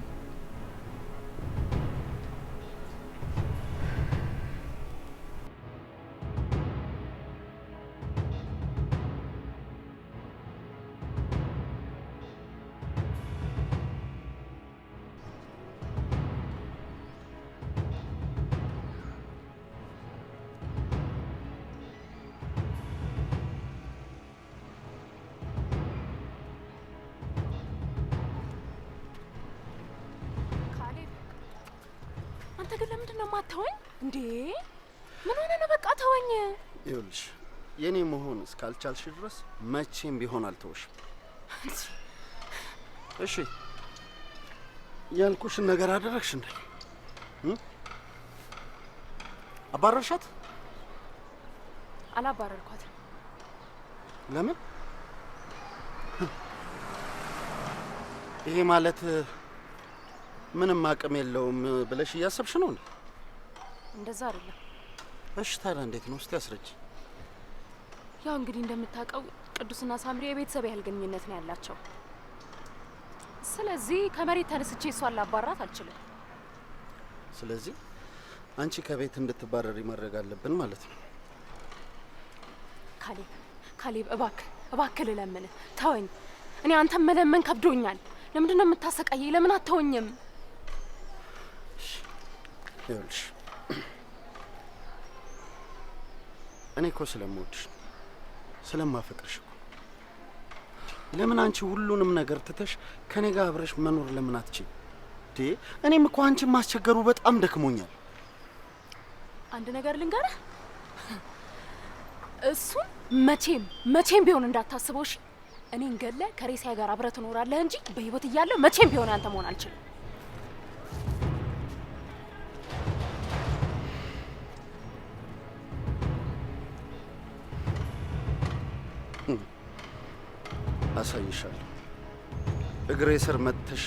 አንተ ግን ለምንድን ነው የማታወኝ እንዴ? ምን ሆነ ነው? በቃ ተወኝ። ይኸውልሽ የኔ መሆን እስካልቻልሽ ድረስ መቼም ቢሆን አልተወሽም። እሺ ያልኩሽን ነገር አደረግሽ እንዴ? አባረርሻት? አላባረርኳትም። ለምን? ይሄ ማለት ምንም አቅም የለውም ብለሽ እያሰብሽ ነው እንዴ? እንደዛ አይደለም። እሺ ታዲያ እንዴት ነው? እስቲ አስረጅ። ያው እንግዲህ እንደምታውቀው ቅዱስና ሳምሪ የቤተሰብ ያህል ግንኙነት ነው ያላቸው። ስለዚህ ከመሬት ተነስቼ እሷን ላባራት አልችልም። ስለዚህ አንቺ ከቤት እንድትባረሪ ማድረግ አለብን ማለት ነው። ካሌብ እባክህ ልለምንህ ተወኝ። እኔ አንተን መለመን ከብዶኛል። ለምንድን ነው የምታሰቃየኝ? ለምን አትተወኝም? ይኸውልሽ እኔ እኮ ስለምወድሽ ስለማፈቅርሽ እኮ ለምን አንቺ ሁሉንም ነገር ትተሽ ከኔ ጋር አብረሽ መኖር ለምን አትችይም? እኔም እኮ አንቺን ማስቸገሩ በጣም ደክሞኛል። አንድ ነገር ልንገርህ፣ እሱን መቼም ቢሆን እንዳታስበው እሺ? እኔን ገለህ ከሬሳዬ ጋር አብረህ ትኖራለህ እንጂ በህይወት እያለሁ መቼም ቢሆን አንተ መሆን አልችልም። አሳይሻለሁ። እግሬ ስር መጥተሽ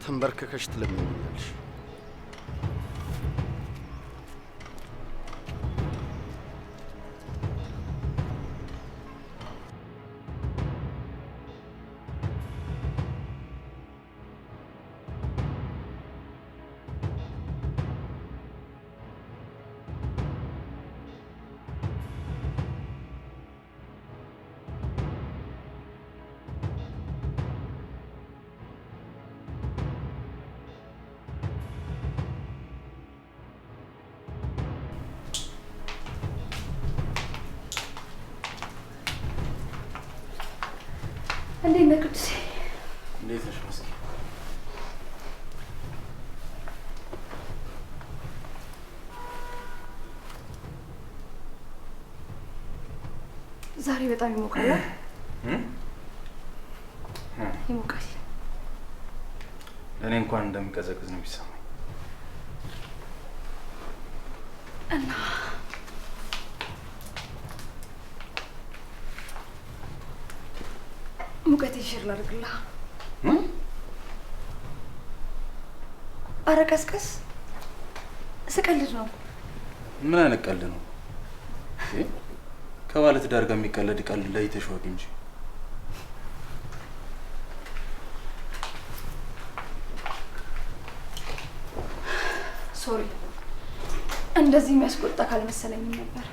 ተንበርክከሽ ትለምኛለሽ። እንዴት ነህ ቅዱሴ? እንዴት ነሽ መስኪ? ዛሬ በጣም ይሞቃል። ይሞቃል። ለእኔ እንኳን እንደሚቀዘቅዝ ነው የሚሰማኝ። እና ሙቀት ይሽር ላድርግልህ? ኧረ ቀስቀስ፣ ስቀልድ ነው። ምን አይነት ቀልድ ነው? ከባለ ትዳር ጋር የሚቀለድ ቀልድ ላይ ተሽዋቂ እንጂ። ሶሪ፣ እንደዚህ የሚያስቆጣ ካልመሰለኝም ነበር።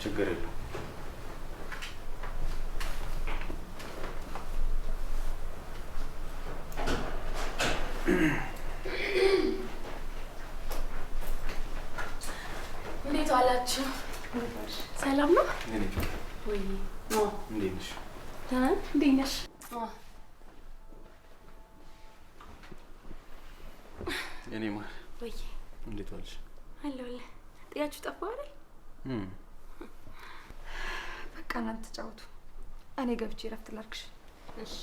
ችግር የለም። እንዴት ዋላችሁ? ሰላም ነው? ወይ እንዴት ነሽ? እንዴት ነሽ? የኔ ማር ወይ እንዴት ዋልሽ? አለሁልህ። ጥያችሁ ጠፋ አይደል? በቃ እናንተ ተጫወቱ፣ እኔ ገብቼ እረፍት ላድርግሽ። እሺ።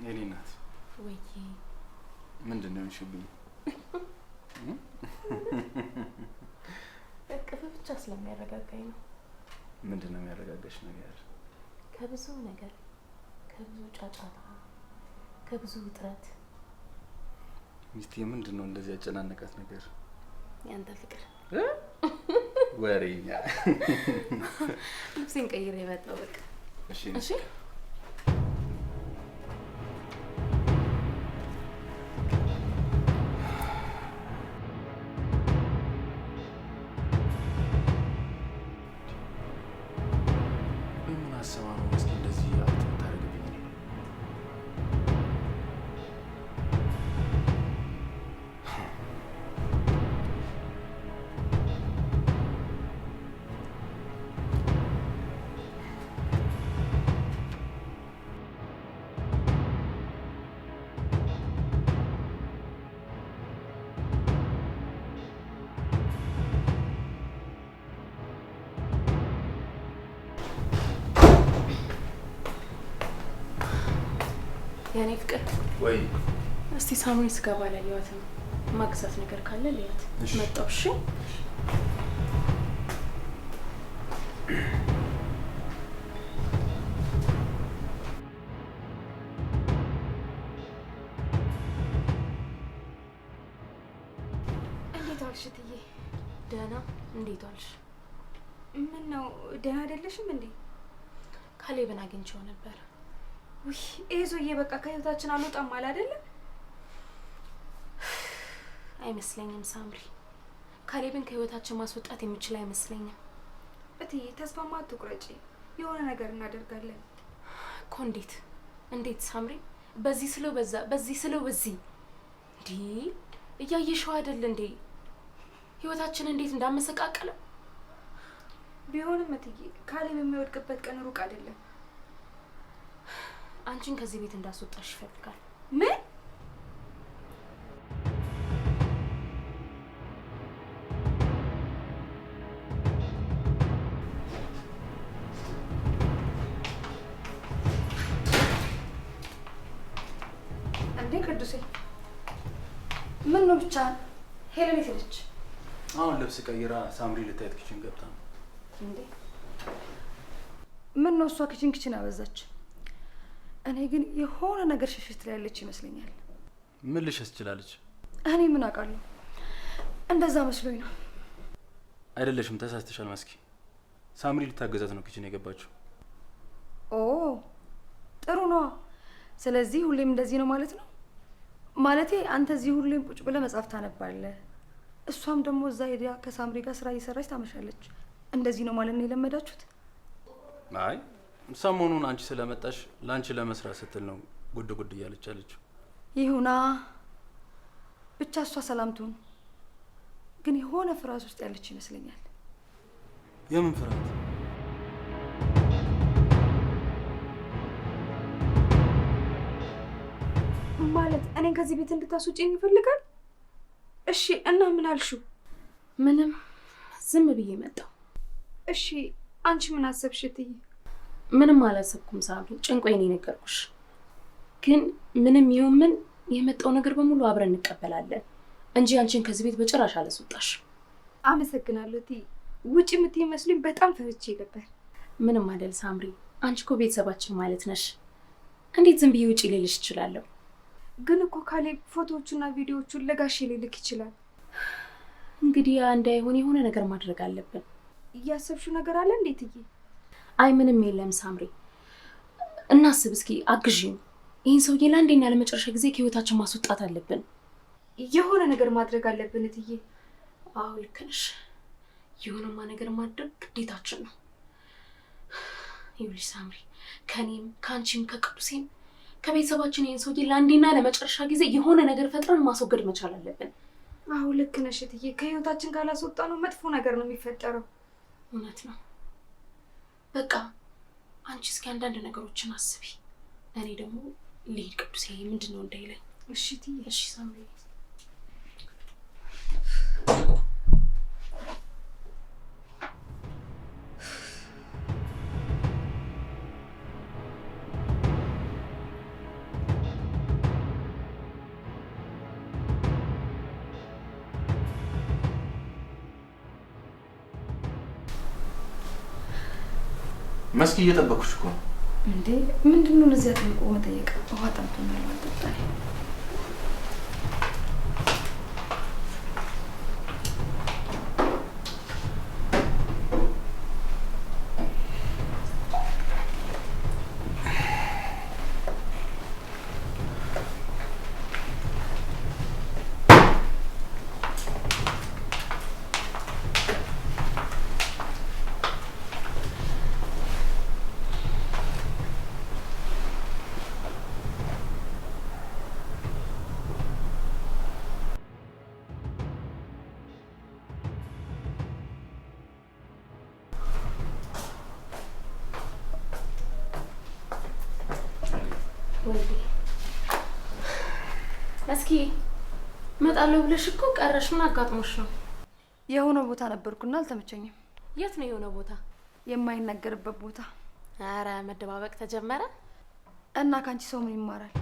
የኔ እናት ወይ ምንድን ነው የሆንሽብኝ? እቅፍ ብቻ ስለሚያረጋጋኝ ነው። ምንድን ነው የሚያረጋጋሽ ነገር? ከብዙ ነገር፣ ከብዙ ጫጫታ፣ ከብዙ ውጥረት። ሚስቴ ምንድን ነው እንደዚህ ያጨናነቃት ነገር? ያንተ ፍቅር። ወሬኛ። ልብሴን ቀይሬ የመጣው በቃ። እሺ እሺ። የኔ ፍቅር ወይ እስቲ ሳሙን ስገባ ላይ ያዋት ማግዛት ነገር ካለ ለያት መጣው። እሺ እንዴት ዋልሽ እትዬ? ደህና። እንዴት ዋልሽ? ምን ነው ደህና አይደለሽም እንዴ? ካሌብን አግኝቼው ነበር። ውይ ይሄ ሰውዬ በቃ ከህይወታችን አልወጣም አለ አይደለ? አይመስለኝም ሳምሪ። ካሌብን ከህይወታችን ማስወጣት የሚችል አይመስለኝም። እትዬ ተስፋማ አትቁረጪ፣ የሆነ ነገር እናደርጋለን እኮ። እንዴት ሳምሪ? በዚህ ስለው በዛ፣ በዚህ ስለው በዚህ። እንዴ እያየሽው አይደል እንዴ ህይወታችን እንዴት እንዳመሰቃቀለ? ቢሆንም እትዬ ካሌብ የሚወድቅበት ቀን ሩቅ አይደለም። አንቺን ከዚህ ቤት እንዳስወጣሽ ይፈልጋል። ምን? እንዴ ቅዱሴ ምን ነው ብቻ? ሄለን የት ሄደች? አሁን ልብስ ቀይራ ሳምሪ ልታየት ኪችን ገብታ ነው። እንዴ ምን ነው እሷ ኪችን አበዛች? እኔ ግን የሆነ ነገር ሽሽት ላይ ያለች ይመስለኛል። ምን ልሸሽ ትችላለች? እኔ ምን አውቃለሁ? እንደዛ መስሎኝ ነው። አይደለሽም፣ ተሳስተሻል መስኪ። ሳምሪ ልታገዛት ነው ኪችን የገባችው። ኦ ጥሩ ነው። ስለዚህ ሁሌም እንደዚህ ነው ማለት ነው? ማለቴ አንተ እዚህ ሁሌም ቁጭ ብለህ መጽሐፍ ታነባለህ፣ እሷም ደግሞ እዛ ሄዳ ከሳምሪ ጋር ስራ እየሰራች ታመሻለች። እንደዚህ ነው ማለት ነው የለመዳችሁት? አይ ሰሞኑን አንቺ ስለመጣሽ ለአንቺ ለመስራት ስትል ነው ጉድ ጉድ እያለች አለችው። ይሁና ብቻ እሷ ሰላም ትሁን። ግን የሆነ ፍርሃት ውስጥ ያለች ይመስለኛል። የምን ፍርሃት? ማለት እኔን ከዚህ ቤት እንድታስወጪኝ ይፈልጋል? እሺ እና ምን አልሽው? ምንም ዝም ብዬ መጣሁ። እሺ አንቺ ምን አሰብሽ እትዬ? ምንም አላሰብኩም ሳምሪ፣ ጭንቆኝ ነው የነገርኩሽ። ግን ምንም ይሁን ምን የመጣው ነገር በሙሉ አብረን እንቀበላለን እንጂ አንቺን ከዚህ ቤት በጭራሽ አላስወጣሽ። አመሰግናለሁ እትዬ። ውጪ የምትይ መስሎኝ በጣም ፈርቼ ነበር። ምንም አይደል ሳምሪ፣ አንቺ እኮ ቤተሰባችን ማለት ነሽ። እንዴት ዝም ብዬ ውጪ ልልሽ እችላለሁ? ግን እኮ ካሌብ ፎቶዎቹና ቪዲዮዎቹን ለጋሼ ሊልክ ይችላል። እንግዲህ እንዳይሆን የሆነ ነገር ማድረግ አለብን። እያሰብሽው ነገር አለ እንዴት እዬ? አይ ምንም የለም ሳምሪ። እናስብ እስኪ፣ አግዢኝ። ይህን ሰውዬ ለአንዴና ለመጨረሻ ጊዜ ከህይወታችን ማስወጣት አለብን። የሆነ ነገር ማድረግ አለብን እትዬ። አዎ ልክ ነሽ። የሆነማ ነገር ማድረግ ግዴታችን ነው። ይኸውልሽ ሳምሪ፣ ከኔም ከአንቺም ከቅዱሴም ከቤተሰባችን ይህን ሰውዬ ለአንዴና ለመጨረሻ ጊዜ የሆነ ነገር ፈጥረን ማስወገድ መቻል አለብን። አዎ ልክ ነሽ እትዬ። ከህይወታችን ካላስወጣ ነው መጥፎ ነገር ነው የሚፈጠረው። እውነት ነው። በቃ አንቺ እስኪ አንዳንድ ነገሮችን አስቢ፣ እኔ ደግሞ ልሂድ። ቅዱሴ ምንድን ነው እንዳይለኝ። እሺ እትዬ። እሺ ሳምሪ። መስኪ እየጠበኩሽ እኮ ነው። እንዴ ምንድን ነው እዚያ ጠይቆ መጠየቅ? ውሃ ጠምቶኛል አልጠጣኝ። እስኪ እመጣለሁ ብለሽ እኮ ቀረሽ። ምን አጋጥሞሽ ነው? የሆነ ቦታ ነበርኩና አልተመቸኝም። የት ነው የሆነ ቦታ? የማይነገርበት ቦታ። አረ መደባበቅ ተጀመረ እና ካንቺ ሰው ምን ይማራል?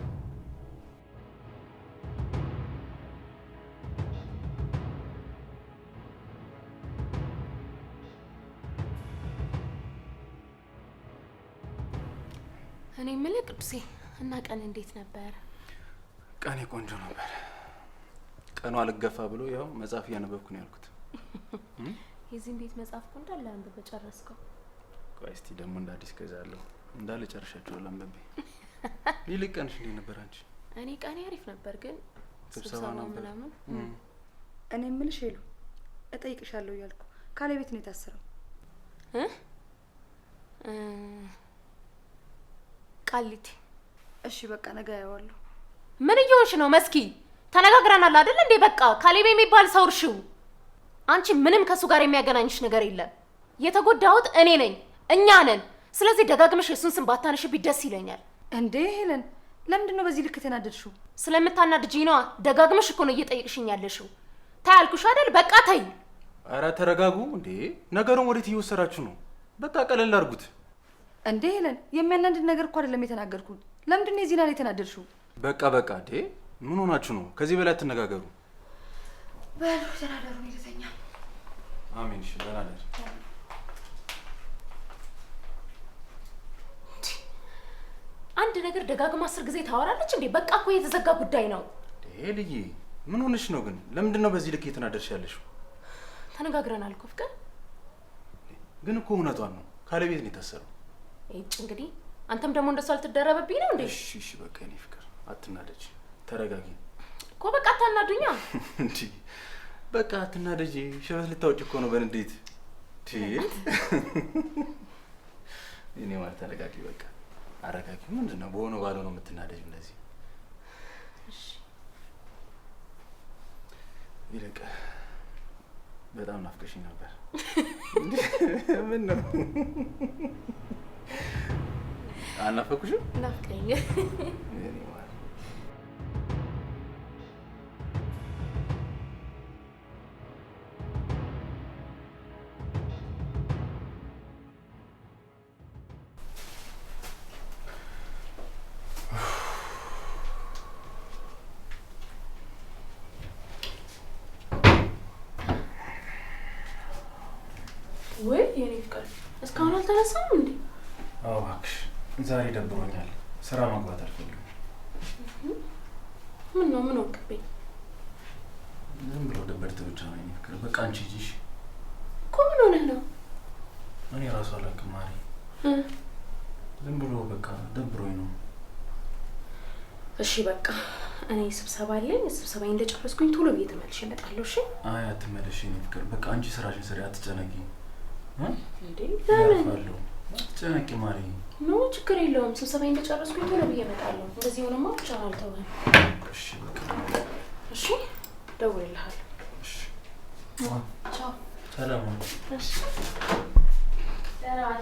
እኔ የምልህ ቅዱሴ፣ እና ቀን እንዴት ነበር? ቀኔ ቆንጆ ነበር። ቀኑ አልገፋ ብሎ ያው መጽሐፍ እያነበብኩ ነው ያልኩት። የዚህን ቤት መጽሐፍ እኮ እንዳለ አንብበ ጨረስከው? ቆይ እስቲ ደግሞ እንደ አዲስ ገዛለሁ። እንዳለ ጨርሻችኋል አንብቤ። ይልቅ ቀንሽ እንዴት ነበር አንቺ? እኔ ቀኔ አሪፍ ነበር፣ ግን ስብሰባ ነበር ምናምን። እኔ የምልሽ ሄሉ እጠይቅሻለሁ እያልኩ ካሌብ ቤት ነው የታሰረው? ቃሊቲ። እሺ በቃ ነገ አየዋለሁ። ምን እየሆንሽ ነው መስኪ? ተነጋግረናል አይደል እንዴ? በቃ ካሌብ የሚባል ሰው እርሺው። አንቺ ምንም ከሱ ጋር የሚያገናኝሽ ነገር የለም። የተጎዳሁት እኔ ነኝ፣ እኛ ነን። ስለዚህ ደጋግመሽ የሱን ስም ባታነሽብኝ ደስ ይለኛል። እንዴ ሄለን፣ ለምንድን ነው በዚህ ልክ ተናደድሽው? ስለምታናድጂኝ ነዋ። ደጋግመሽ እኮ ነው እየጠየቅሽኝ ያለሽው። ታይ አልኩሽ አይደል? በቃ ታይ። ኧረ ተረጋጉ እንዴ! ነገሩን ወዴት እየወሰዳችሁ ነው? በቃ ቀለል አድርጉት። እንዴ ሄለን፣ የሚያናድድ ነገር እኮ አይደለም የተናገርኩት። ለምንድን ነው የዚህን ያህል የተናደድሽው? በቃ እንዴ! ምን ሆናችሁ ነው? ከዚህ በላይ አትነጋገሩ። በሉ ተናደሩ። ይተኛ። አሜን። እሺ ተናደር። አንድ ነገር ደጋግማ 10 ጊዜ ታወራለች እንዴ? በቃ እኮ የተዘጋ ጉዳይ ነው። ልዬ ምን ሆነሽ ነው ግን? ለምንድን ነው በዚህ ልክ እየተናደድሽ ያለሽው? ተነጋግረናል እኮ ፍቅር። ግን እኮ እውነቷን ነው። ካሌብ ቤት ነው የታሰረው። እጭ እንግዲህ አንተም ደግሞ እንደሱ አልተደረበብኝ ነው እንዴ? እሺ በቃ የኔ ፍቅር አትናደጂ፣ ተረጋጊ እኮ። በቃ አታናዱኛ እንዴ! በቃ አትናደጂ። ሽበት ልታውጪ እኮ ነው በንዴት። እኔ ማለት ተረጋጊ፣ በቃ አረጋጊ። ምንድን ነው በሆነ ባለው ነው የምትናደጂ እንደዚህ? እሺ ይልቅ በጣም ናፍቀሽኝ ነበር። ምን ነው አልናፈኩሽም? ናፍቀኝ። እኔ ማለት ወይ የኔ ፍቅር እስካሁን አልተነሳም እንዴ? አዎ እባክሽ ዛሬ ደብሮኛል። ስራ መግባት አልፈልግም። ምን ነው ምን ወቅብኝ? ዝም ብሎ ደበርት ብቻ ነው የኔ ፍቅር። በቃ አንቺ ሂጂ እኮ። ምን ሆነህ ነው? እኔ ራሱ አላውቅም ማሪ። ዝም ብሎ በቃ ደብሮኝ ነው። እሺ በቃ እኔ ስብሰባ አለኝ። ስብሰባዬን እንደጨረስኩኝ ቶሎ ብዬ ተመልሼ እመጣለሁ። እሺ? አይ አትመለሽ የኔ ፍቅር። በቃ አንቺ ስራሽን ስሪ፣ አትጨነቂ። እንዴ ለምን አትጨነቂ ማሪ። ኖ ችግር የለውም። ስብሰባዬን እንደጨረስኩኝ ቶሎ ብዬ እመጣለሁ። እንደዚህ ሆነማ ብቻ አልተውህም። እሺ በቃ እሺ፣ እደውልልሃለሁ። እሺ ቻው። ሰላም። እሺ ደህና ዋል።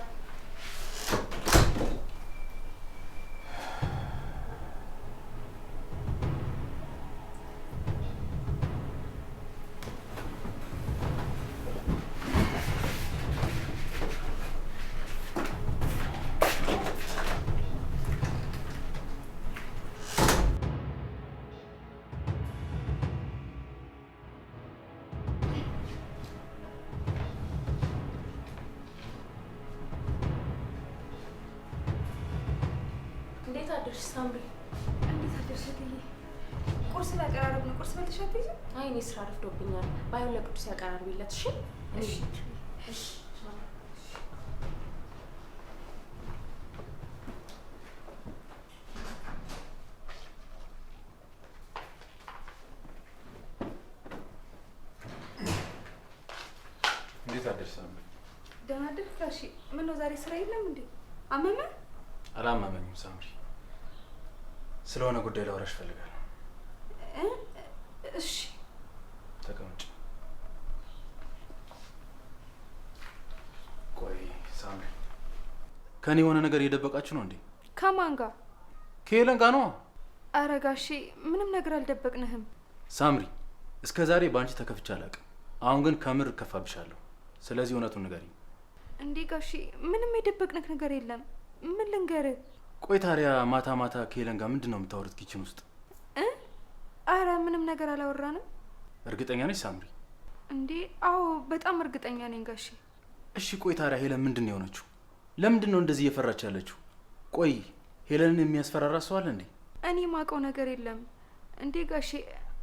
እንዴት አደርሽ ሳምሪ? እንዴት አደርሽ እትዬ? ቁርስ ላቀራረብ ነው። ቁርስ በልተሽ አትይዝም? አይ እኔ ስራ ረፍዶብኛል። ባይሆን ለቅዱስ ያቀራርቢለት። እሺ እሺ እሺ። እንዴት አደርሽ ሳምሪ? ደህና አደርክ ጋሼ? ምነው ዛሬ ስራ የለም እንዴ? አመመ? አላመመኝም ሳምሪ። ስለሆነ ጉዳይ ላወራሽ እፈልጋለሁ። እሺ ተቀመጭ። ቆይ ሳምሪ፣ ከኔ የሆነ ነገር እየደበቃችሁ ነው እንዴ? ከማን ጋር? ከሄለን ጋር ነው። ኧረ ጋሼ ምንም ነገር አልደበቅንህም። ሳምሪ፣ እስከ ዛሬ በአንቺ ተከፍቼ አላውቅም። አሁን ግን ከምር እከፋብሻለሁ። ስለዚህ እውነቱን ንገሪኝ። እንዴ ጋሼ ምንም የደበቅንህ ነገር የለም። ምን ልንገርህ? ቆይ ታዲያ ማታ ማታ ከሄለን ጋር ምንድን ነው የምታወሩት ኪችን ውስጥ? አረ ምንም ነገር አላወራንም። እርግጠኛ ነሽ ሳምሪ? እንዴ አዎ በጣም እርግጠኛ ነኝ ጋሼ። እሺ ቆይ ታዲያ ሄለን ምንድን ነው የሆነችው? ለምንድን ነው እንደዚህ እየፈራች ያለችው? ቆይ ሄለንን የሚያስፈራራ ሰው አለ እንዴ? እኔ ማውቀው ነገር የለም። እንዴ ጋሼ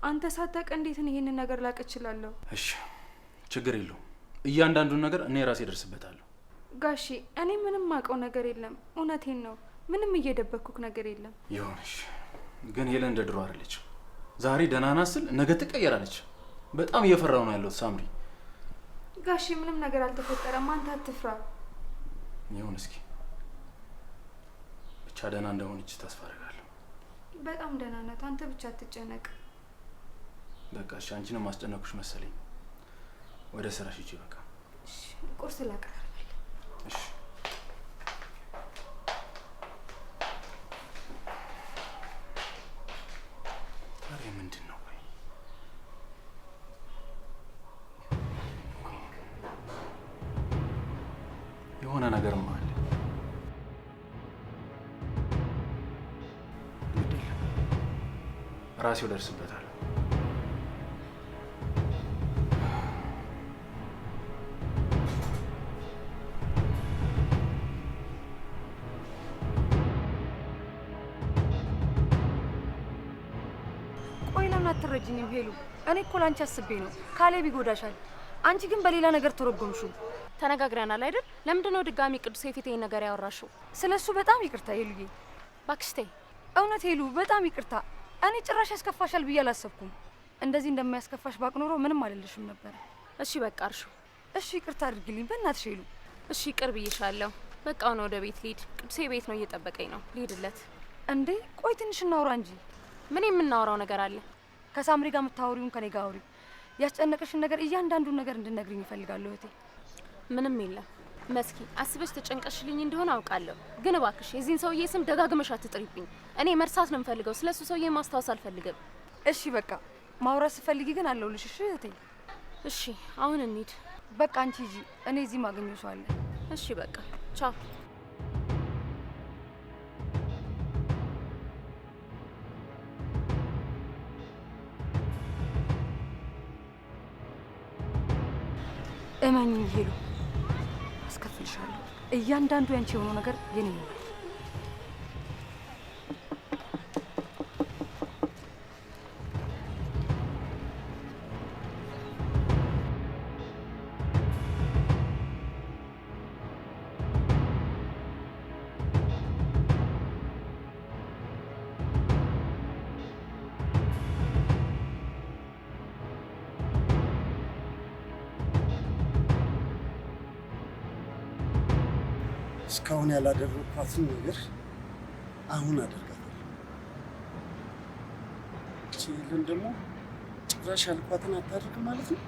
አንተ ሳታውቅ እንዴት ነው ይሄንን ነገር ላውቅ እችላለሁ? እሺ ችግር የለውም። እያንዳንዱን ነገር እኔ ራሴ እደርስበታለሁ። ጋሼ እኔ ምንም ማውቀው ነገር የለም። እውነቴን ነው። ምንም እየደበኩክ ነገር የለም። ይሁንሽ፣ ግን ሄለን እንደ ድሮ አይደለችም። ዛሬ ደህና ናት ስል ነገ ትቀየራለች። በጣም እየፈራሁ ነው ያለሁት ሳምሪ። ጋሼ ምንም ነገር አልተፈጠረም። አንተ አትፍራ። ይሁን እስኪ ብቻ ደህና እንደሆነች ተስፋ አደርጋለሁ። በጣም ደህና ናት። አንተ ብቻ አትጨነቅ። በቃ እሺ፣ አንቺንም ማስጨነቁሽ መሰለኝ። ወደ ስራሽ ሂጂ በቃ። እሺ፣ ቁርስ ላቀርብልህ። እሺ። ታዲያ ምንድን ነው? ቆይ የሆነ ነገርማ አለ። ራሴው ደርስበታል። ቆይ ለምን አትረጅኝም ሄሉ? እኔ እኮ ላንቺ አስቤ ነው። ካሌብ ይጎዳሻል። አንቺ ግን በሌላ ነገር ተረጎምሽው። ተነጋግረናል አይደል? ለምንድነው ድጋሚ ቅዱስ የፊት ይሄን ነገር ያወራሽው? ስለሱ በጣም ይቅርታ ሄሉዬ። እባክሽ ተይ። እውነት ሄሉ በጣም ይቅርታ። እኔ ጭራሽ ያስከፋሻል ብዬ አላሰብኩም። እንደዚህ እንደማያስከፋሽ ባቅ ኖሮ ምንም አልልሽም ነበር። እሺ በቃ እርሹ። እሺ ይቅርታ አድርግልኝ በእናትሽ ሄሉ። እሺ ይቅር ብዬሻለሁ። በቃ አሁን ወደ ቤት ልሂድ። ቅዱሴ ቤት ነው እየጠበቀኝ ነው። ልሂድለት። እንዴ ቆይ ትንሽ እናውራ እንጂ። ምን የምናወራው ነገር አለ? ከሳምሪ ጋር የምታወሪውን ከኔ ጋር አውሪ። ያስጨነቀሽን ነገር እያንዳንዱን ነገር እንድነግሪኝ እፈልጋለሁ እህቴ። ምንም የለም መስኪ። አስበሽ ተጨንቀሽልኝ እንደሆነ አውቃለሁ፣ ግን እባክሽ የዚህን ሰውዬ ስም ደጋግመሽ አትጥሪብኝ። እኔ መርሳት ነው የምፈልገው። ስለሱ ሰውዬ ማስታወስ አልፈልግም። እሺ በቃ ማውራት ስፈልጊ ግን አለሁልሽ። እሺ እህቴ። እሺ አሁን እንሂድ። በቃ አንቺ ሂጂ፣ እኔ እዚህ ማገኘው ሰው አለ። እሺ በቃ ቻው። እመኚኝ ሄሉ፣ አስከፍልሻለሁ። እያንዳንዱ ያንቺ የሆነው ነገር የኔ ነው። እስካሁን ያላደረኳትን ነገር አሁን አደርጋለሁ። ሄለን ደግሞ ጭራሽ ያልኳትን አታደርግ ማለት ነው።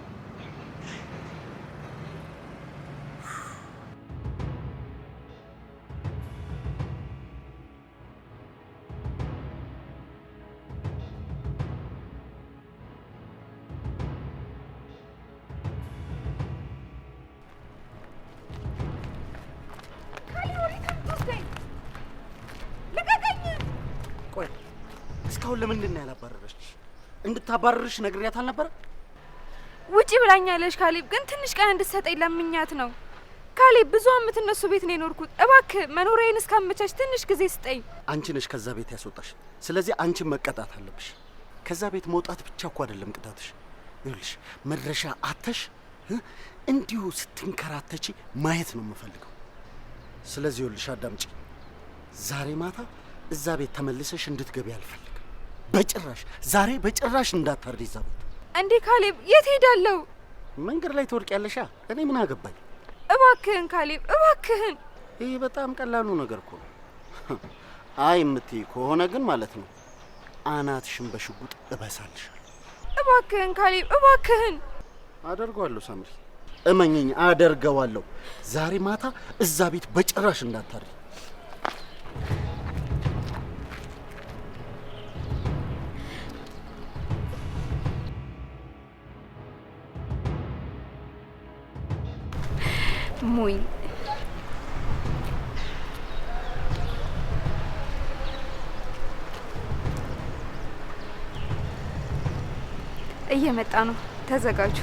እስካሁን ለምንድን ነው ያላባረረች? እንድታባረርሽ ነግሬያት አልነበረ? ውጪ ብላኛለሽ ካሌብ፣ ግን ትንሽ ቀን እንድትሰጠኝ ለምኛት ነው። ካሌብ ብዙ አመት እነሱ ቤት ነው የኖርኩት። እባክህ መኖሪያዬን እስካመቻች ትንሽ ጊዜ ስጠኝ። አንቺ ነሽ ከዛ ቤት ያስወጣሽ። ስለዚህ አንቺ መቀጣት አለብሽ። ከዛ ቤት መውጣት ብቻ እኮ አይደለም ቅጣትሽ። ይኸውልሽ መድረሻ አተሽ እንዲሁ ስትንከራተቺ ማየት ነው የምፈልገው። ስለዚህ ይኸውልሽ አዳምጪ። ዛሬ ማታ እዛ ቤት ተመልሰሽ እንድትገቢ አልፈልግም። በጭራሽ ዛሬ በጭራሽ እንዳታርዲ እዛ ቤት። እንዴ ካሌብ የት ሄዳለሁ? መንገድ ላይ ትወድቂያለሻ። እኔ ምን አገባኝ? እባክህን ካሌብ እባክህን። ይህ በጣም ቀላሉ ነገር እኮ ነው። አይ የምትይ ከሆነ ግን ማለት ነው አናትሽን በሽጉጥ እበሳልሻለሁ። እባክህን ካሌብ እባክህን። አደርገዋለሁ ሳምሪ፣ እመኝኝ አደርገዋለሁ። ዛሬ ማታ እዛ ቤት በጭራሽ እንዳታርዲ። ሞኝ እየመጣ ነው፣ ተዘጋጁ።